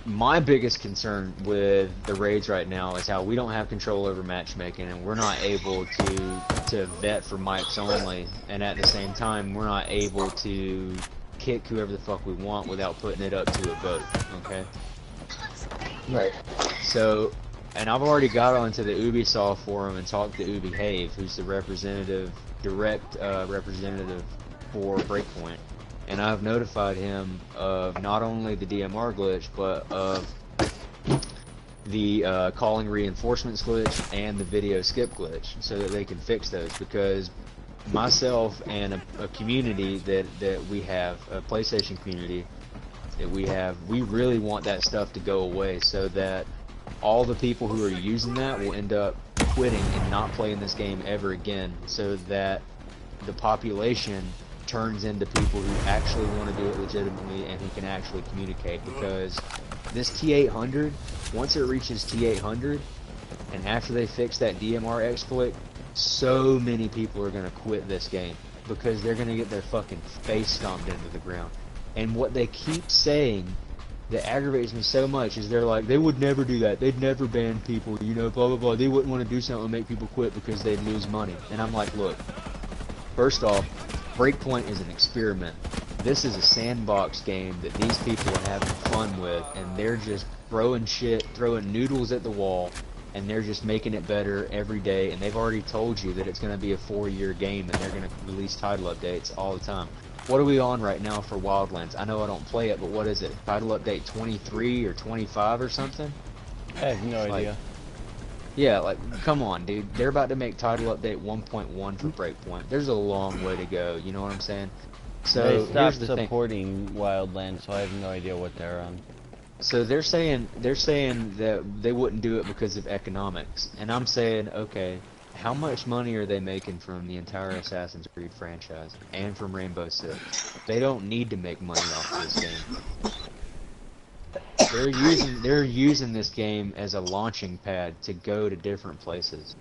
My biggest concern with the raids right now is how we don't have control over matchmaking and we're not able to vet for mics only, and at the same time we're not able to kick whoever the fuck we want without putting it up to a vote, okay? Right. So, and I've already got onto the Ubisoft forum and talked to Ubihave, who's the direct representative for Breakpoint. And I've notified him of not only the DMR glitch, but of the calling reinforcements glitch and the video skip glitch, so that they can fix those. Because myself and a community that we have, a PlayStation community that we have, we really want that stuff to go away, so that all the people who are using that will end up quitting and not playing this game ever again, so that the population turns into people who actually want to do it legitimately and who can actually communicate. Because this T800, once it reaches T800, and after they fix that DMR exploit, so many people are going to quit this game because they're going to get their fucking face stomped into the ground. And what they keep saying that aggravates me so much is they're like, they would never do that. They'd never ban people, you know, blah, blah, blah. They wouldn't want to do something to make people quit because they'd lose money. And I'm like, look, first off, Breakpoint is an experiment. This is a sandbox game that these people are having fun with, and they're just throwing shit, throwing noodles at the wall, and they're just making it better every day. And they've already told you that it's going to be a 4-year game, and they're going to release title updates all the time. What are we on right now for Wildlands? I know I don't play it, but what is it? Title update 23 or 25 or something? I have no idea. Yeah, like, come on, dude. They're about to make title update 1.1 for Breakpoint. There's a long way to go, you know what I'm saying? So, They here's stopped the thing. supporting Wildlands, so I have no idea what they're on. So they're saying that they wouldn't do it because of economics. And I'm saying, okay, how much money are they making from the entire Assassin's Creed franchise and from Rainbow Six? They don't need to make money off of this game. They're using this game as a launching pad to go to different places.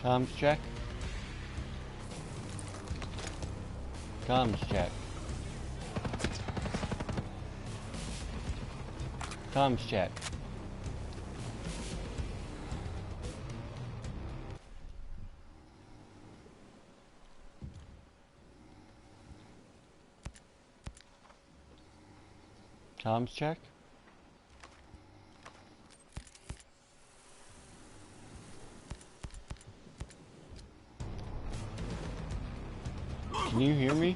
Comms check. Comms check. Comms check. Comms check. Can you hear me?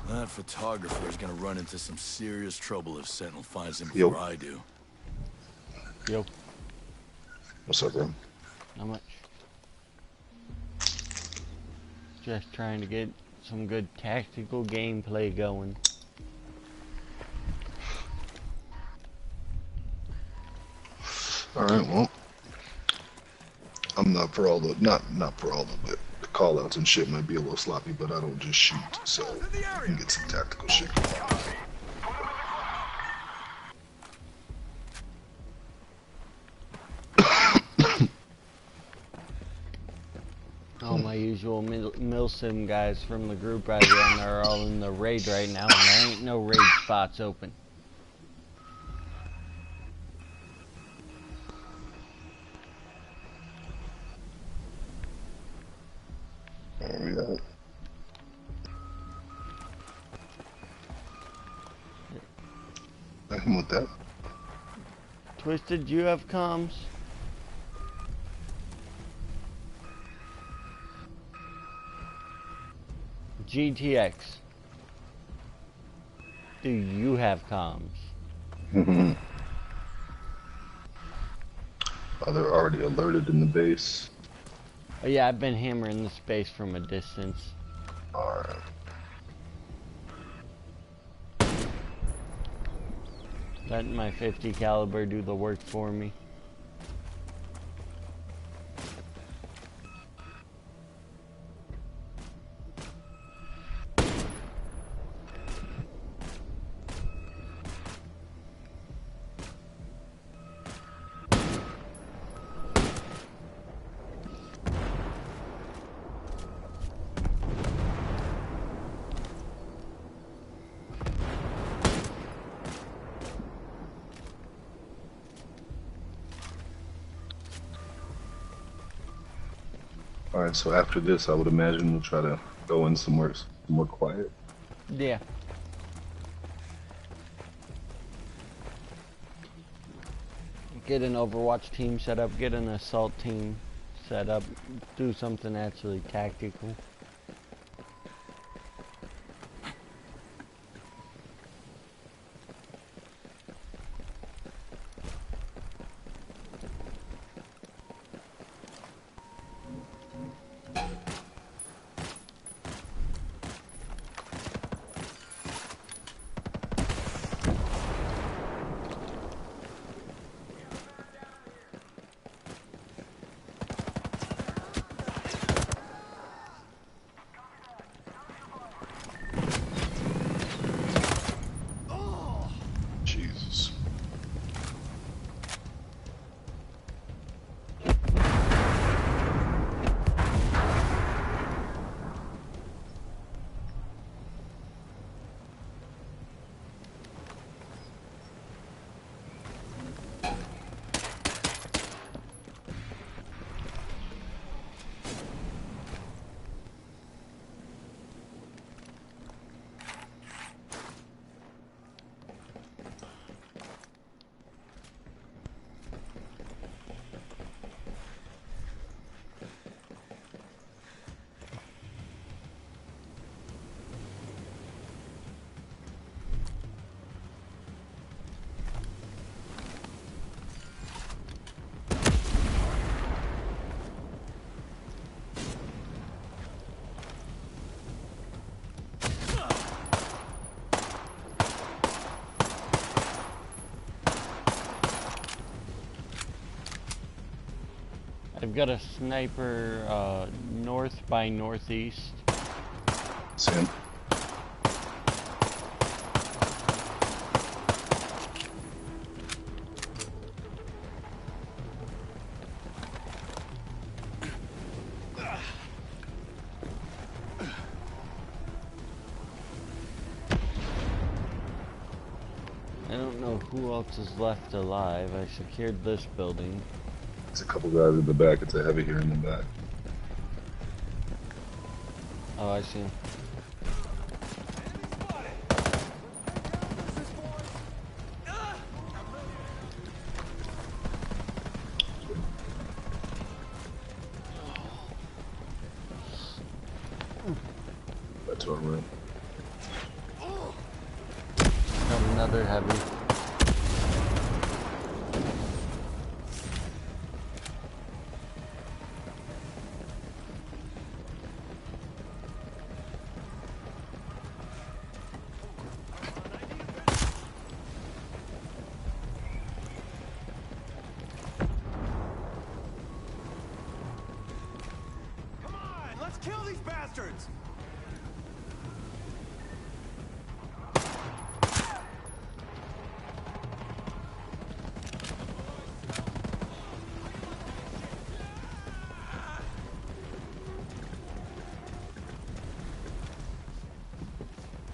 That photographer is gonna run into some serious trouble if Sentinel finds him Yo. before I do. Yo, What's up, bro? not much. Just trying to get some good tactical gameplay going. Alright, well. I'm not for all the, not for all of it. The call-outs and shit might be a little sloppy, but I don't just shoot, so I can get some tactical shit going on. All my usual Milsim guys from the group I run are all in the raid right now, and there ain't no raid spots open. Yeah. I'm with that. Twisted, you have comms? GTX. Do you have comms? Oh, they're already alerted in the base. Oh yeah, I've been hammering the space from a distance. Alright. Letting my 50 caliber do the work for me. Alright, so after this, I would imagine we'll try to go in somewhere more quiet. Yeah. Get an Overwatch team set up, get an assault team set up, do something actually tactical. I've got a sniper north by northeast. See him. I don't know who else is left alive. I secured this building. There's a couple guys in the back. It's a heavy here in the back. Oh, I see him. That's our room. Got another heavy. Come on, let's kill these bastards!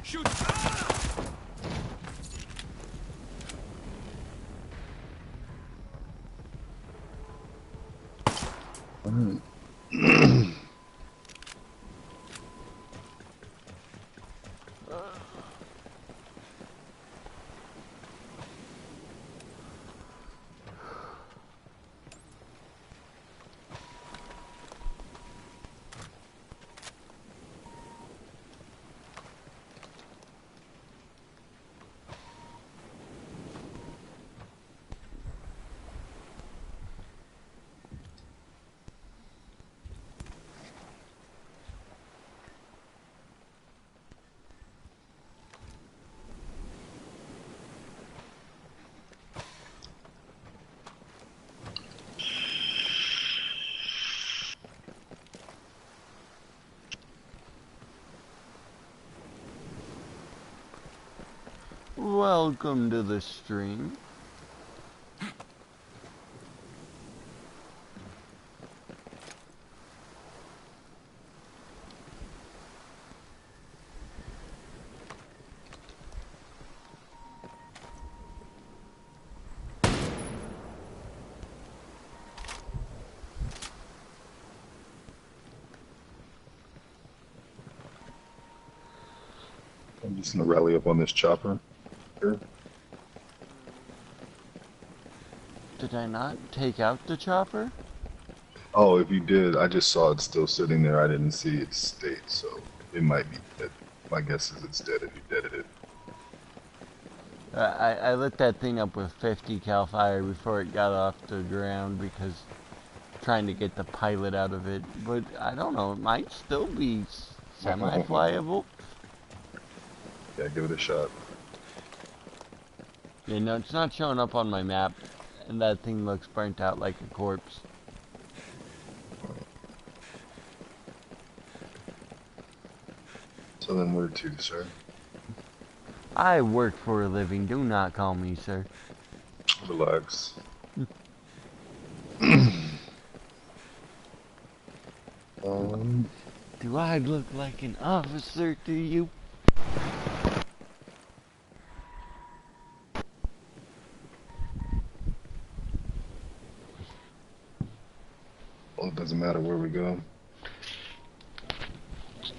Shoot! Welcome to the stream. I'm just gonna rally up on this chopper. Here. Did I not take out the chopper? Oh, if you did, I just saw it still sitting there. I didn't see its state, so it might be dead. My guess is it's dead if you deaded it. I lit that thing up with 50 cal fire before it got off the ground because trying to get the pilot out of it. But I don't know, it might still be semi-flyable. Yeah, give it a shot. Yeah, no, it's not showing up on my map, and that thing looks burnt out like a corpse. So then where to, sir? I work for a living, do not call me sir. Relax. Do I look like an officer to you? Well, it doesn't matter where we go.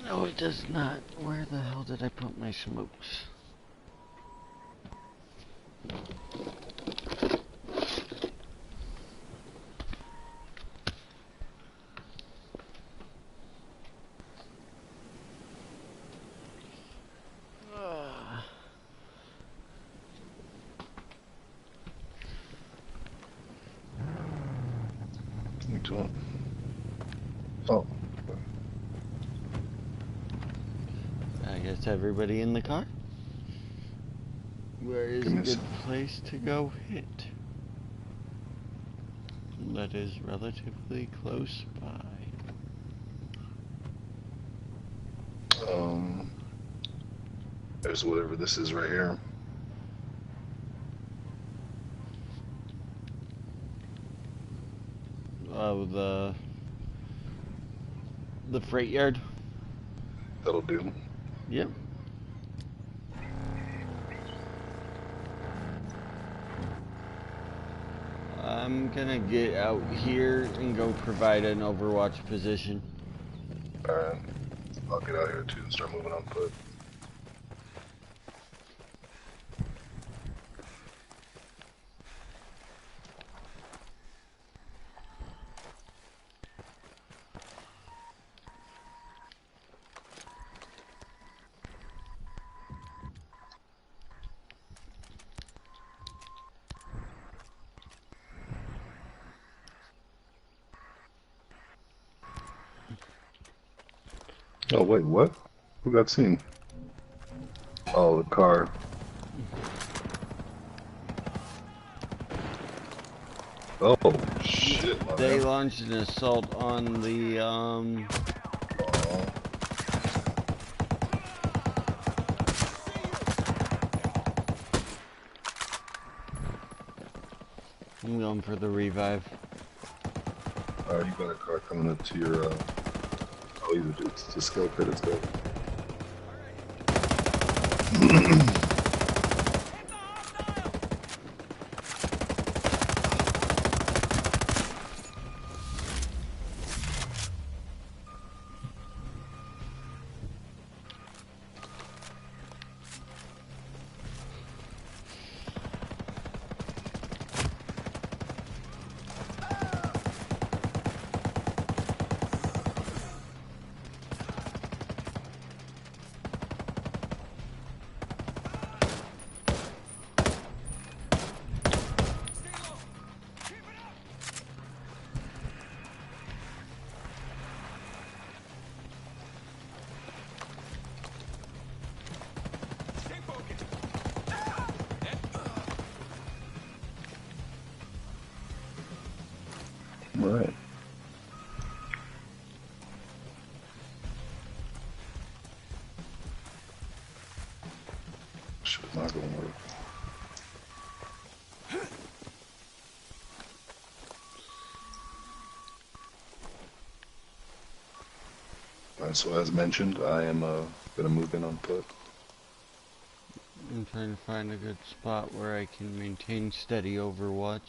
No, it does not. Where the hell did I put my smokes? Oh. I guess everybody in the car? Where is a good place to go hit? that is relatively close by. There's whatever this is right here. Oh, the freight yard? That'll do. Yep. I'm gonna get out here and go provide an overwatch position. Alright. I'll get out here too and start moving on foot. Oh wait, what? Who got seen? Oh, the car. Oh shit! They launched an assault on the I'm going for the revive. Alright, you got a car coming up to your oh, it's the skill pit, let's go. Right. Shit, not gonna work. Alright, so as mentioned, I am gonna move in on foot. I'm trying to find a good spot where I can maintain steady overwatch.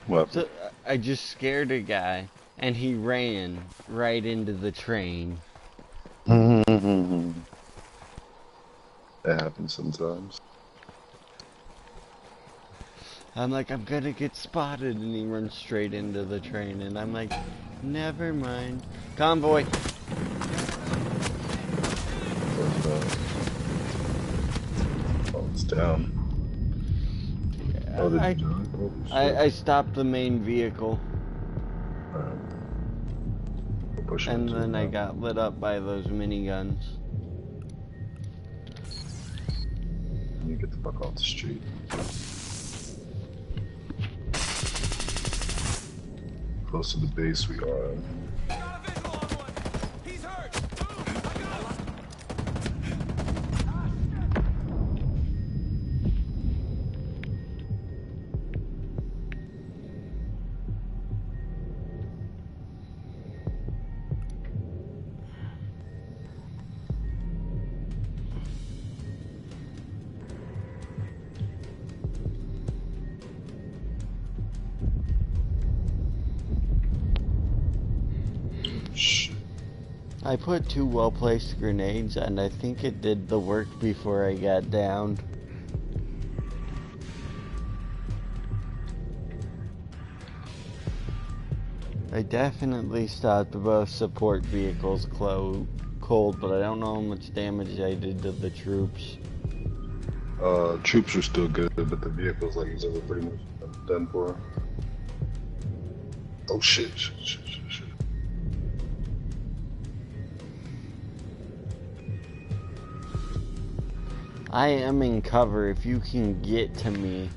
What? So I just scared a guy and he ran right into the train. That happens sometimes. I'm like, I'm gonna get spotted, and he runs straight into the train, and I'm like, never mind. Convoy! Oh, it's down. Oh, did you die? Holy shit. I stopped the main vehicle, We'll push and into then it I now. got lit up by those miniguns. You get the fuck off the street. Close to the base we are. Got a visual on one. He's hurt. Move. I got him. Shit. I put 2 well-placed grenades, and I think it did the work before I got downed. I definitely stopped both support vehicles cold, but I don't know how much damage I did to the troops. Troops are still good, but the vehicles, like you said, were pretty much done for. Oh shit, shit. I am in cover if you can get to me.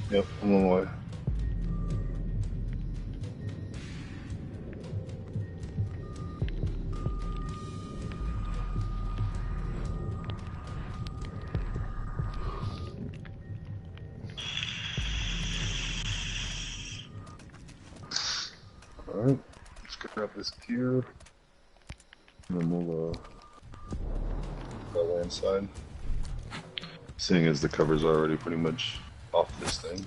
Yep, I'm on my way. Alright, let's grab this gear. And then we'll go inside. Seeing as the cover's already pretty much off this thing.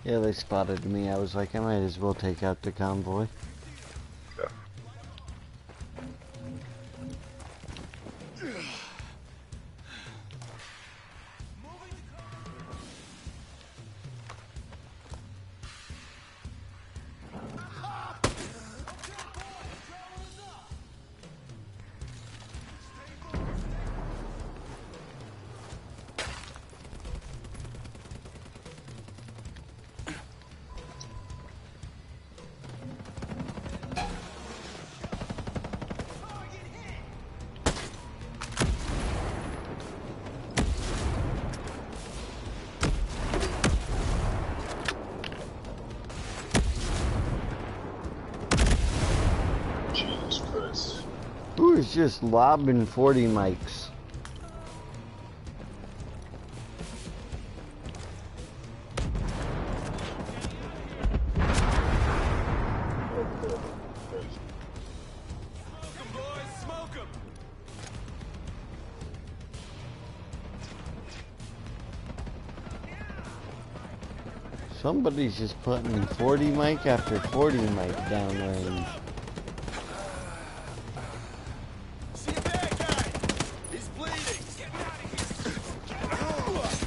Yeah, they spotted me. I was like, I might as well take out the convoy. Okay. Jesus Christ. Who is just lobbing 40 mics? Somebody's just putting 40 mic after 40 mic downrange. See a bad guy. He's bleeding. Get me out of here.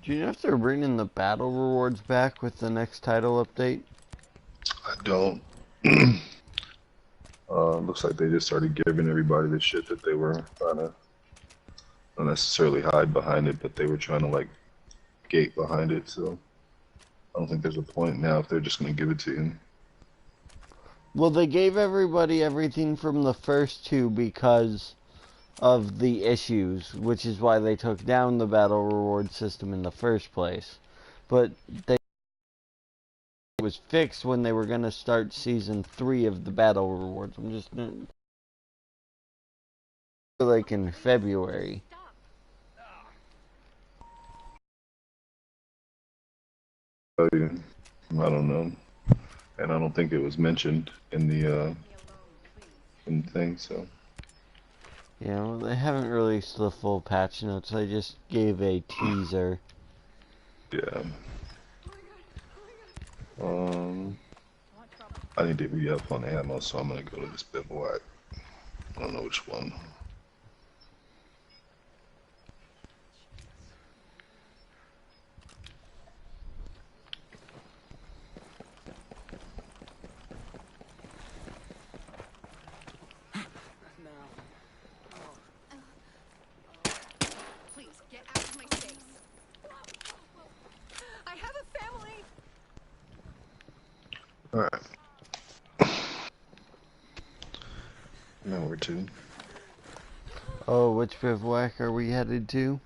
Do you know if they're bringing the battle rewards back with the next title update? I don't. Looks like they just started giving everybody the shit that they were trying to, not necessarily hide behind it, but they were trying to like gate behind it. So I don't think there's a point now if they're just gonna give it to you. Well, they gave everybody everything from the first two because of the issues, which is why they took down the battle reward system in the first place. But it was fixed when they were going to start season 3 of the battle rewards. I'm just like in February. I don't know, and I don't think it was mentioned in the thing. So Yeah, well, they haven't released the full patch notes. They just gave a teaser. yeah. I need to be up on ammo, so I'm gonna go to this bivouac. I don't know which one. Please get out of my space. I have a family. All right. Now where to? Oh, which bivouac are we headed to?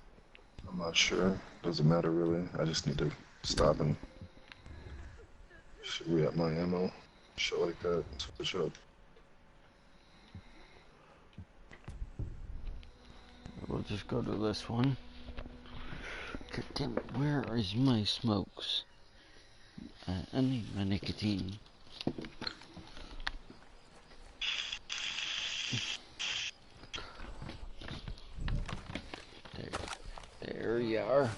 not sure. Doesn't matter really. I just need to stop and re-up my ammo. Shit like that. Switch up. We'll just go to this one. God damn it, where is my smokes? I need my nicotine. There you are.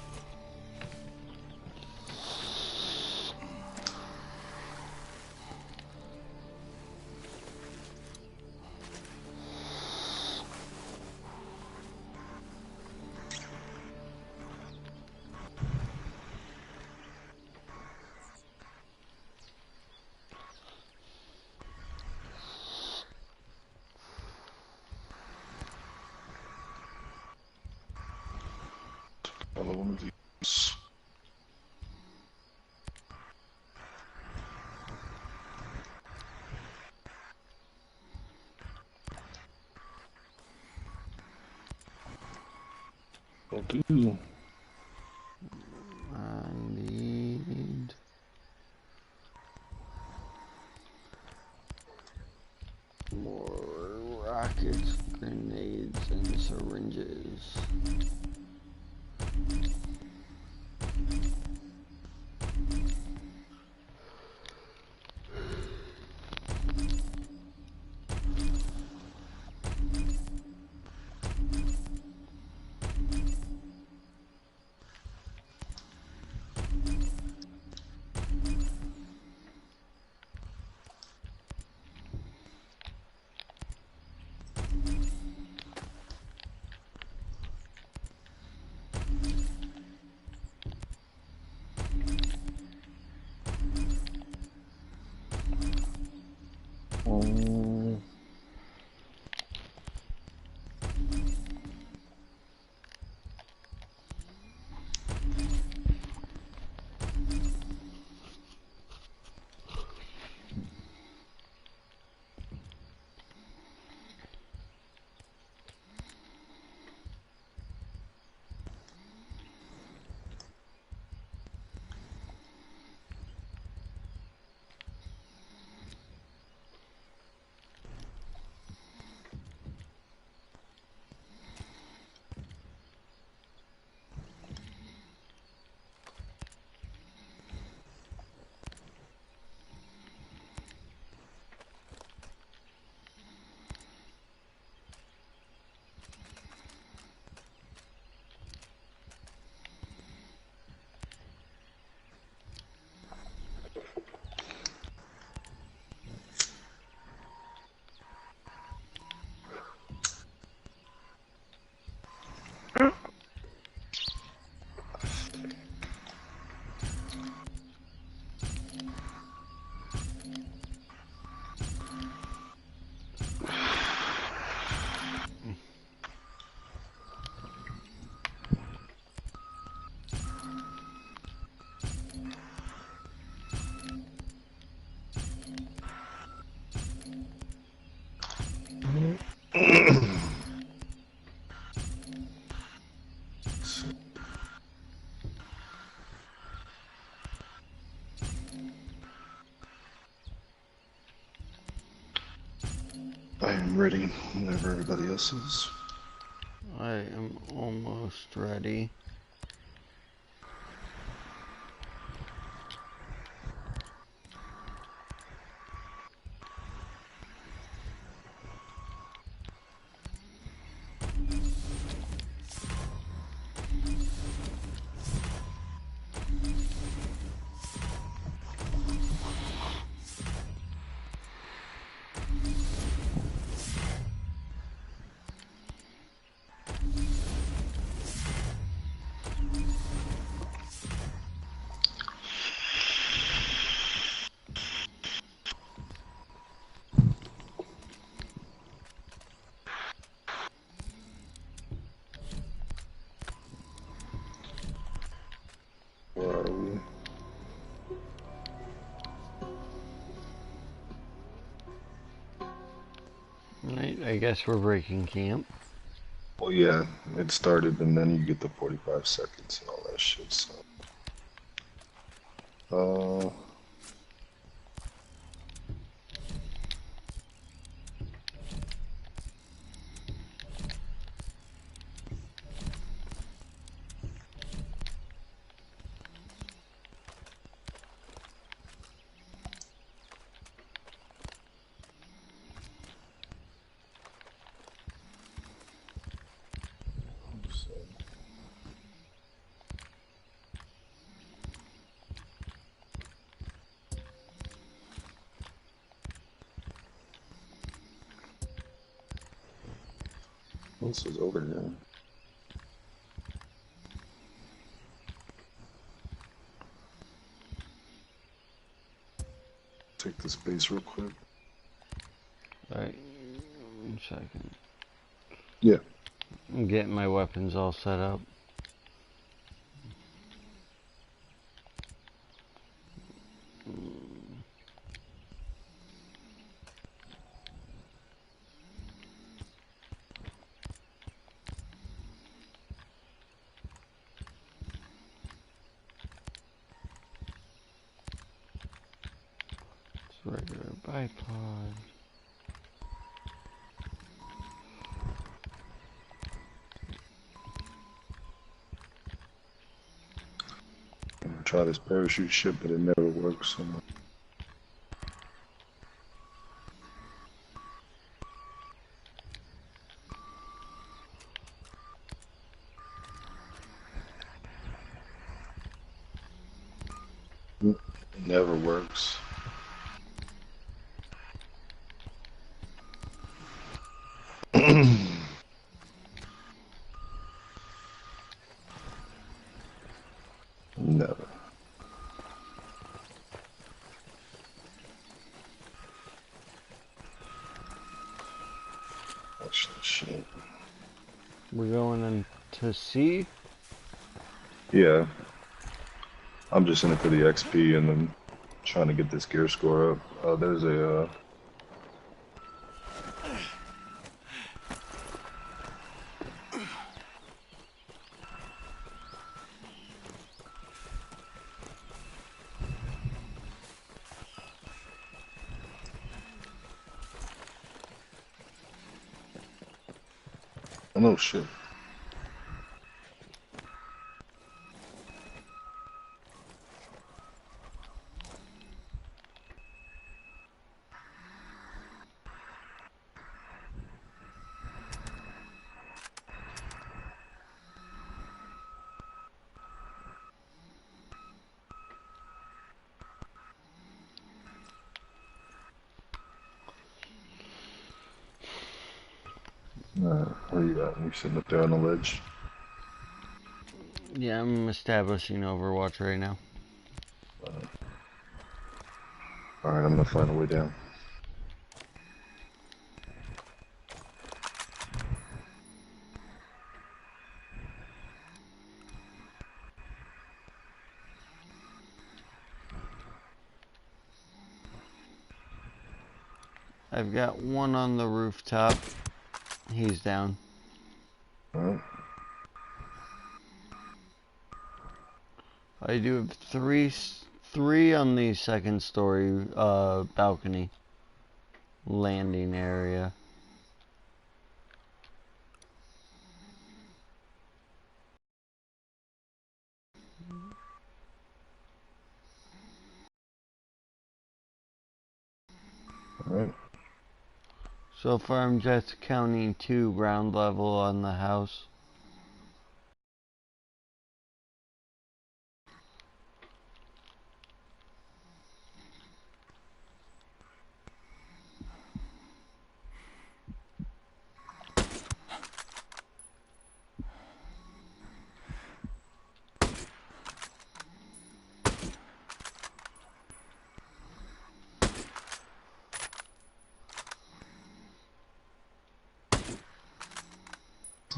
Another one of these. Will do. I need more rockets, grenades, and syringes. I am ready whenever everybody else is. I am almost ready. Where are we? Right, I guess we're breaking camp. Well, yeah, it started, and then you get the 45 seconds and all that shit. So, this is over here. Take this base real quick. Alright, 1 second. Yeah. I'm getting my weapons all set up. It's regular bipod. Try this parachute shit, but it never works. So. It never works. Never. Watch that shit. We're going in to C? Yeah. I'm just in it for the XP and then trying to get this gear score up. There's a, oh shit. Where you at? You sitting up there on the ledge? Yeah, I'm establishing Overwatch right now. Alright, I'm gonna find a way down. I've got one on the rooftop. He's down. Alright. I do have three on the second story balcony landing area. Alright. So far I'm just counting 2 ground level on the house.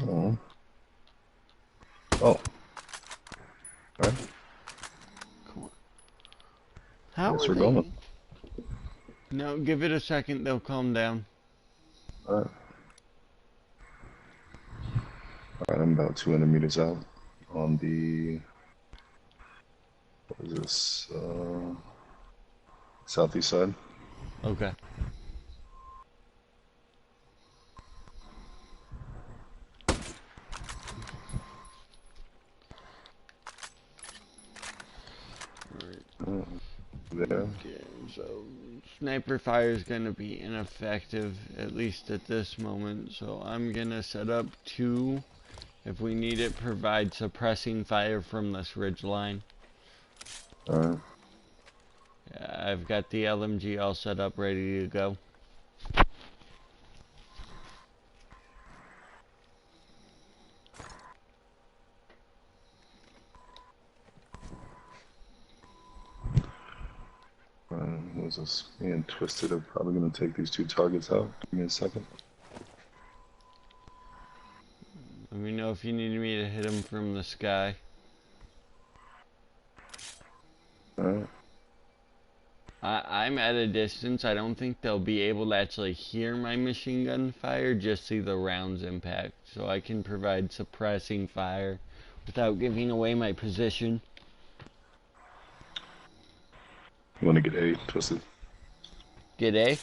Oh. Oh. Alright. Come on. How Guess are we're they? going. No, give it a second, they'll calm down. Alright. Alright, I'm about 200 meters out on the, what is this, southeast side. Okay. There. Okay, so sniper fire is going to be ineffective, at least at this moment, so I'm going to set up 2. If we need it, provide suppressing fire from this ridge line. Alright. Yeah, I've got the LMG all set up, ready to go. Who's this? Me and Twisted are probably going to take these 2 targets out. Give me a second. Let me know if you need me to hit them from the sky. Alright. I'm at a distance. I don't think they'll be able to actually hear my machine gun fire, just see the rounds impact. So I can provide suppressing fire without giving away my position. You want to get A, Twisted? Get A?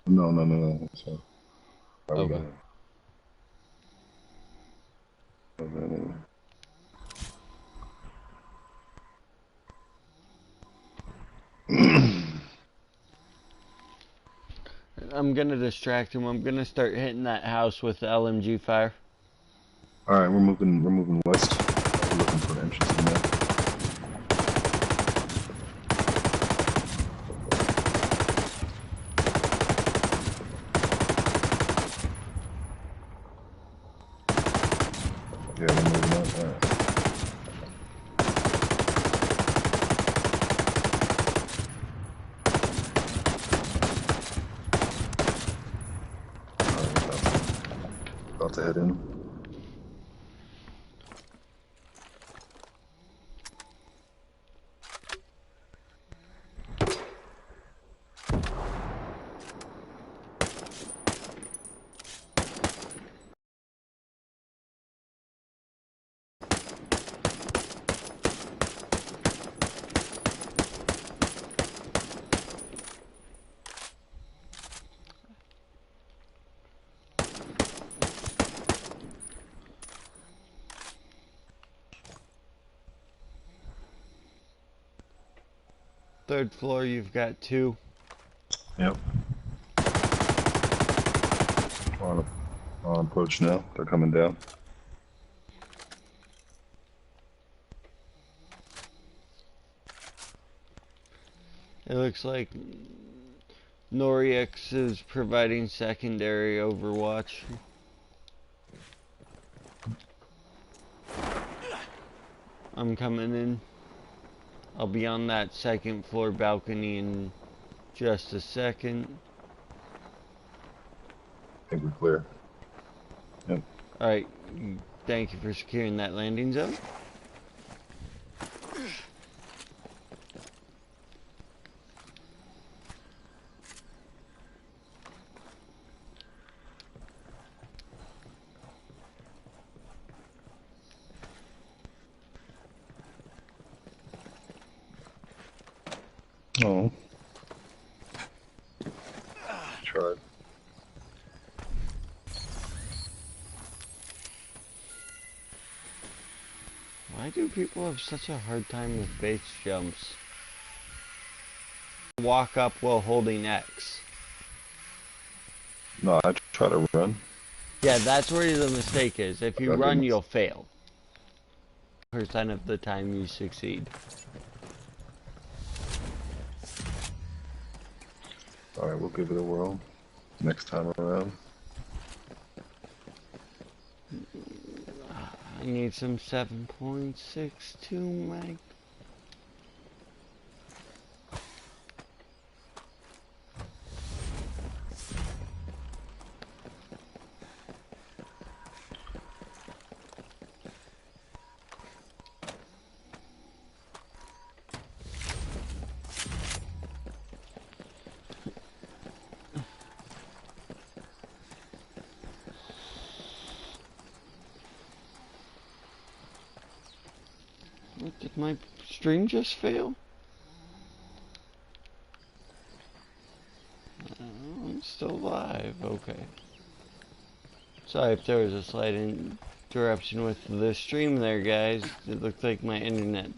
No. So, Okay. I'm gonna distract him. I'm gonna start hitting that house with the LMG fire. Alright, we're moving west. We're looking for an entrance in there. Yeah, we're moving up. Alright. About to head in. Third floor, you've got 2. Yep. On approach now. They're coming down. It looks like Noriex is providing secondary overwatch. I'm coming in. I'll be on that 2nd floor balcony in just a second. I think we're clear. Yep. Alright, thank you for securing that landing zone. Oh. Tried. Why do people have such a hard time with base jumps? Walk up while holding X. No, I try to run. Yeah, that's where the mistake is. If you Okay. run, you'll fail. Percent of the time you succeed. Alright, we'll give it a whirl next time around. I need some 7.62 mag. Did my stream just fail? I'm still live. Okay. Sorry if there was a slight interruption with the stream there, guys. It looked like my internet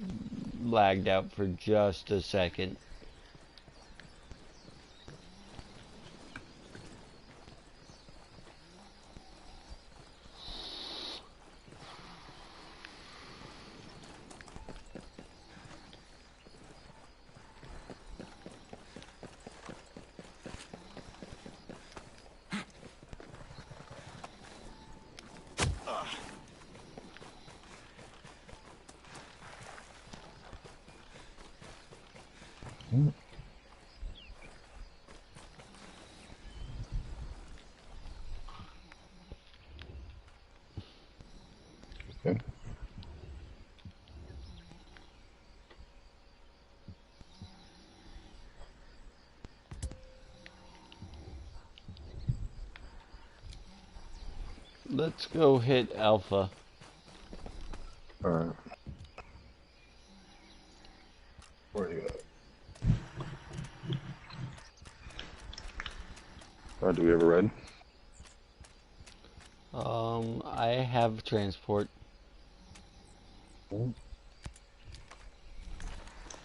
lagged out for just a second. Okay. Let's go hit Alpha. Alright. Where are you at? Alright, do we have a ride? I have transport. Mm.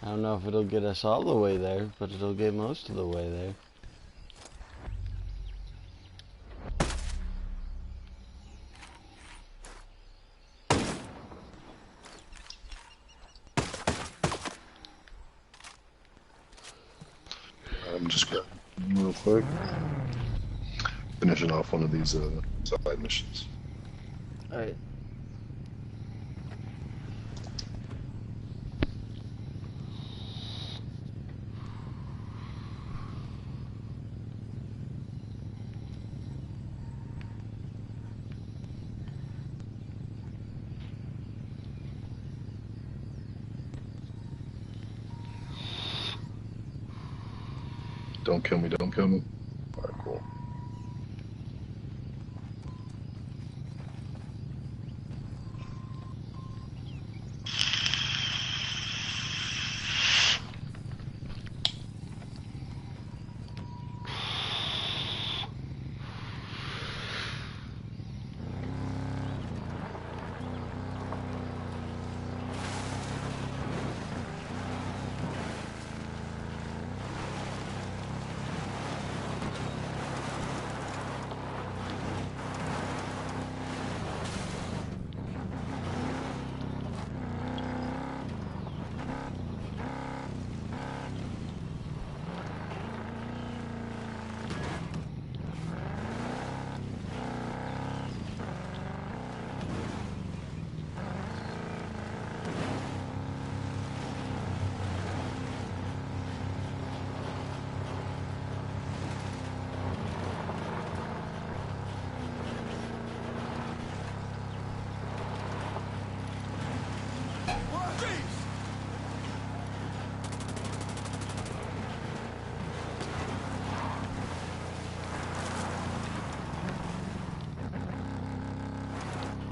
I don't know if it'll get us all the way there, but it'll get most of the way there. I'm just grabbing real quick. Finishing off one of these side missions. Alright. Don't kill me, don't kill me. Alright, cool.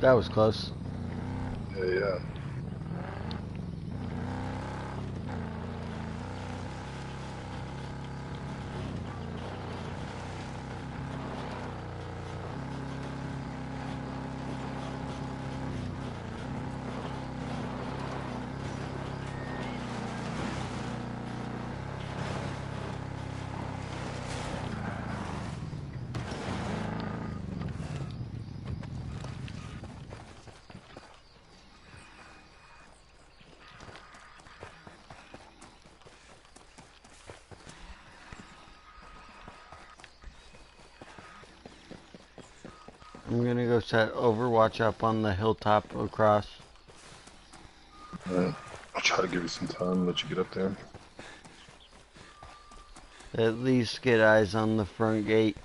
That was close. Yeah. I'm gonna go set Overwatch up on the hilltop across. Alright. I'll try to give you some time, let you get up there. At least get eyes on the front gate.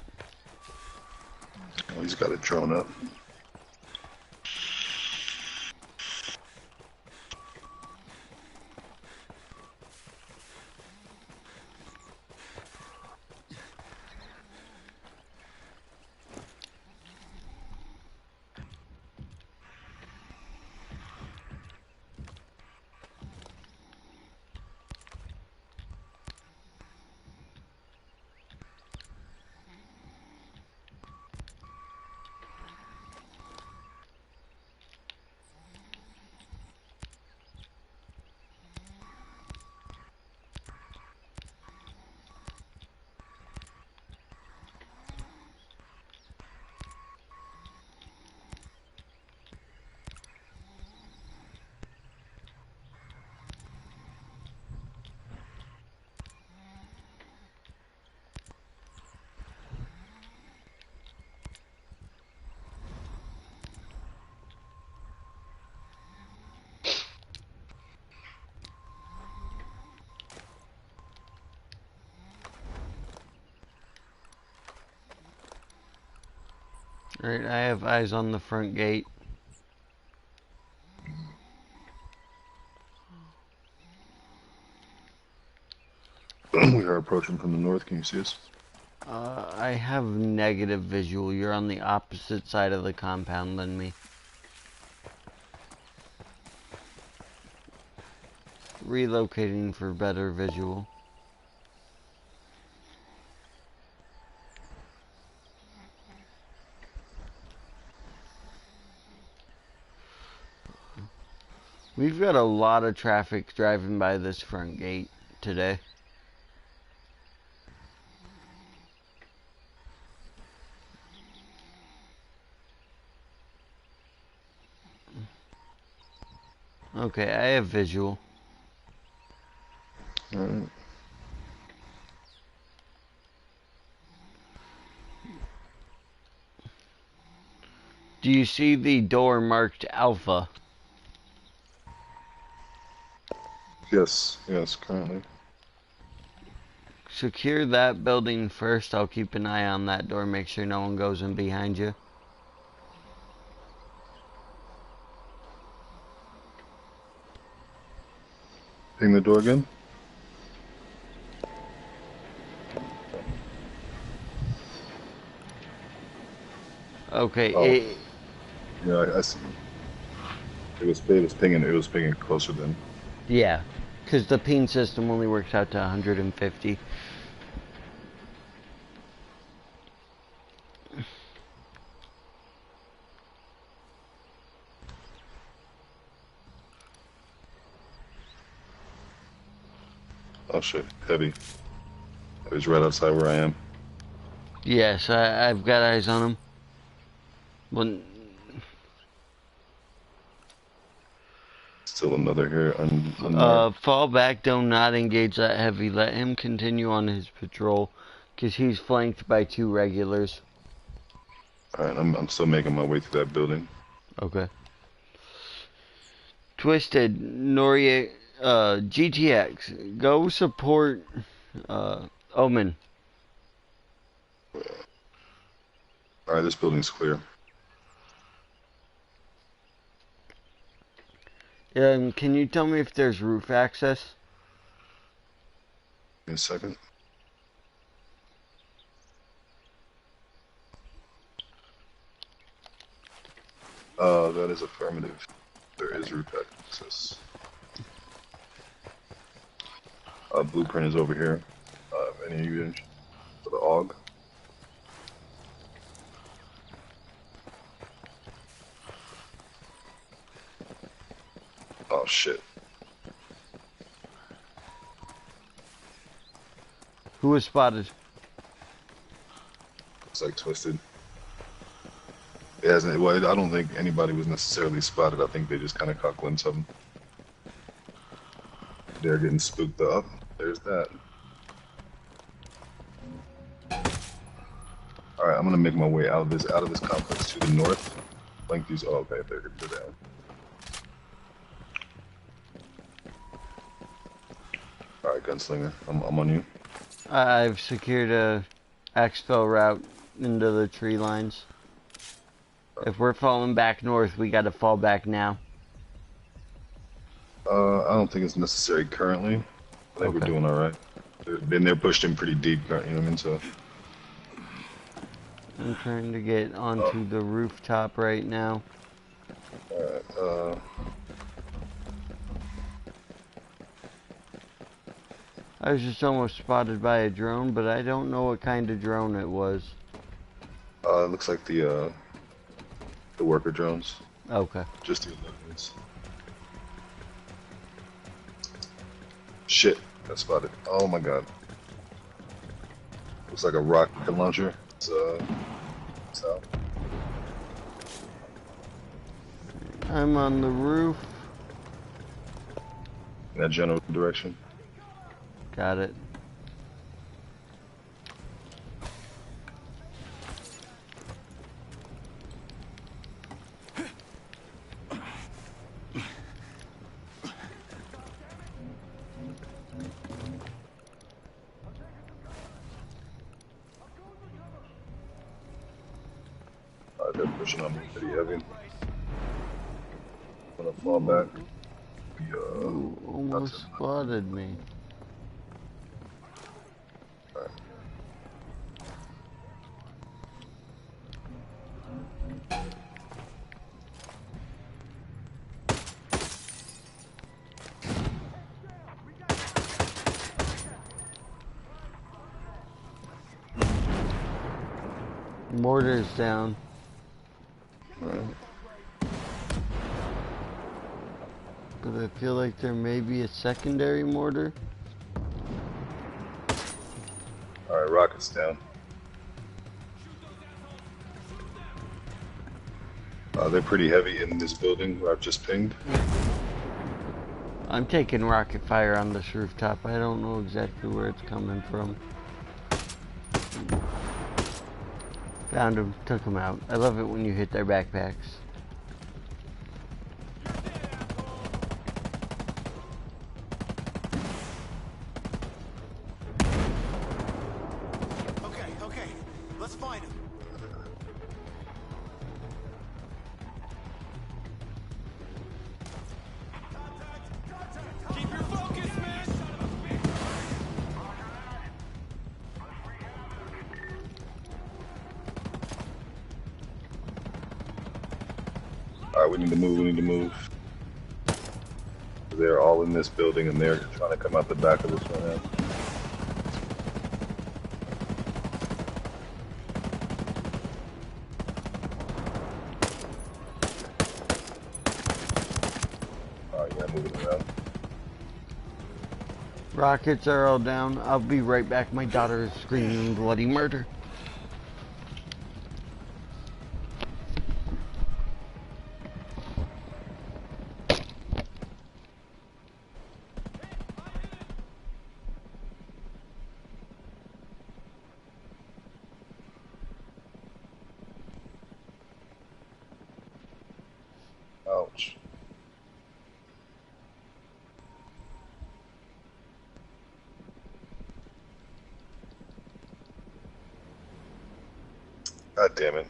Oh, he's got it drawn up. Right, I have eyes on the front gate. We are approaching from the north. Can you see us? I have negative visual. You're on the opposite side of the compound than me. Relocating for better visual. We've got a lot of traffic driving by this front gate today. Okay, I have visual. Alright. Do you see the door marked Alpha? Yes, currently. Secure that building first. I'll keep an eye on that door. Make sure no one goes in behind you. Ping the door again. Okay, Oh. Yeah, I see. It was pinging. It was pinging closer than. yeah, because the ping system only works out to 150. Oh shit, heavy. Heavy's right outside where I am. Yes, I've got eyes on him. Well, Still another here. Unmarked. fall back. Do not engage that heavy. Let him continue on his patrol, because he's flanked by 2 regulars. Alright, I'm still making my way through that building. Okay. Twisted, Noria, GTX, go support, Omen. Alright, this building's clear. Can you tell me if there's roof access? Give me a second. That is affirmative. There is roof access. Blueprint is over here. Any of you for the AUG? Oh shit. Who was spotted? It's like Twisted. It hasn't. Well, I don't think anybody was necessarily spotted. I think they just kind of caught glimpse of them. They're getting spooked up. There's that. All right, I'm gonna make my way out of this complex to the north. Flank these. Oh, okay, they're down. All right, Gunslinger, I'm on you. I've secured a exfil route into the tree lines. If we're falling back north, we gotta fall back now. I don't think it's necessary currently. I think we're doing all right. They're pushed in pretty deep, you know what I mean? So. I'm trying to get onto the rooftop right now. Alright, I was just almost spotted by a drone, but I don't know what kind of drone it was. It looks like the worker drones. Okay. Just the electrons. Shit, got spotted. Oh my god. Looks like a rocket launcher. It's south. I'm on the roof. In that general direction. Got it. They're pushing on me pretty heavy. I'm gonna fall back. Ooh, almost spotted me. Alright. Mortar's down. But I feel like there may be a secondary mortar. Alright, rockets down. They're pretty heavy in this building where I've just pinged. I'm taking rocket fire on this rooftop. I don't know exactly where it's coming from. Found him, took him out. I love it when you hit their backpacks. Okay, let's find him. Keep your focus, man! Alright, we need to move. They're all in this building and they're trying to come out the back of this one now. Alright, yeah, moving around. Rockets are all down. I'll be right back. My daughter is screaming bloody murder. Ouch. God damn it.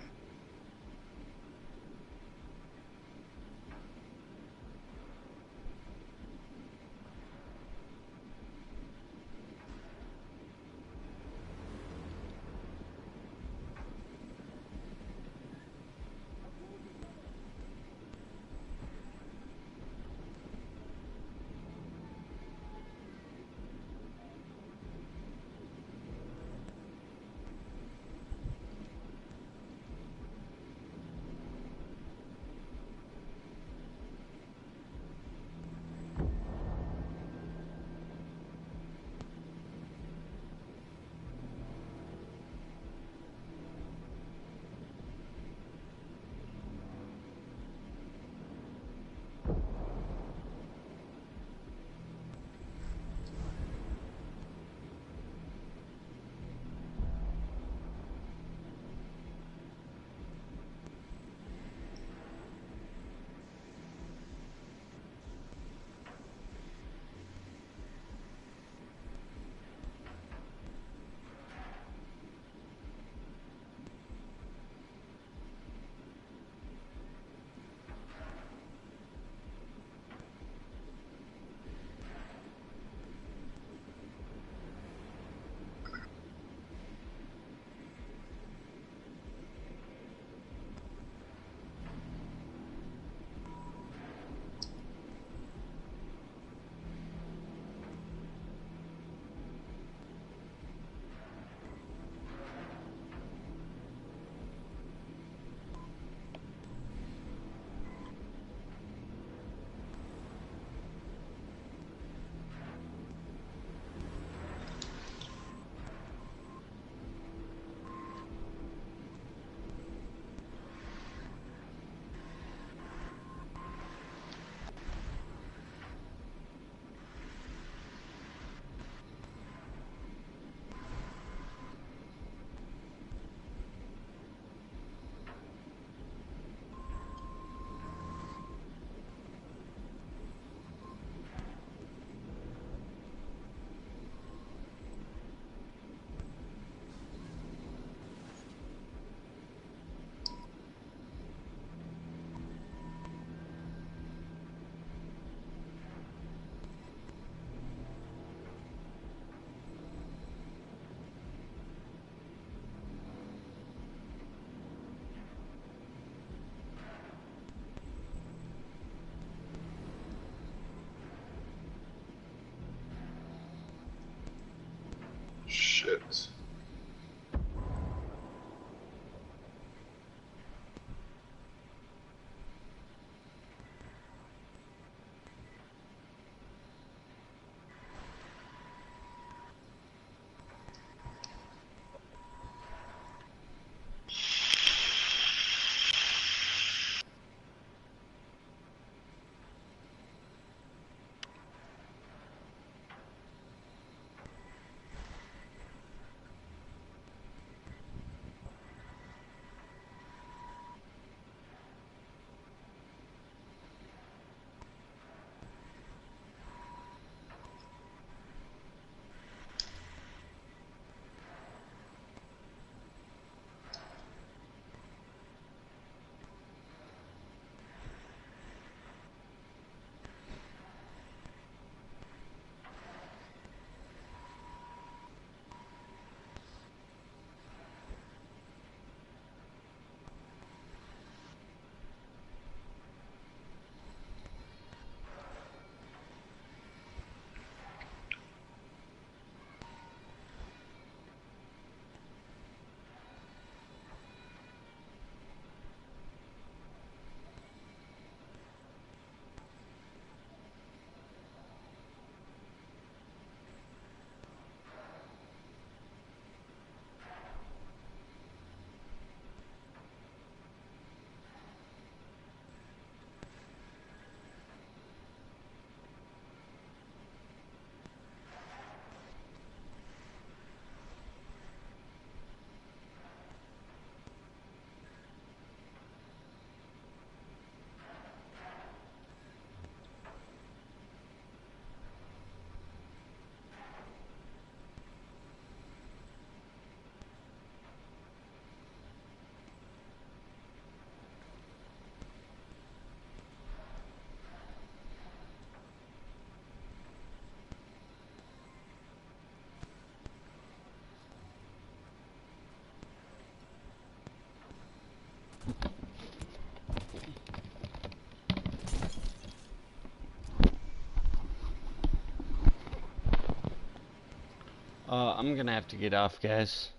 I'm gonna have to get off, guys.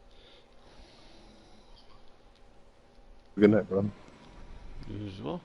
Good night, brother. Usual.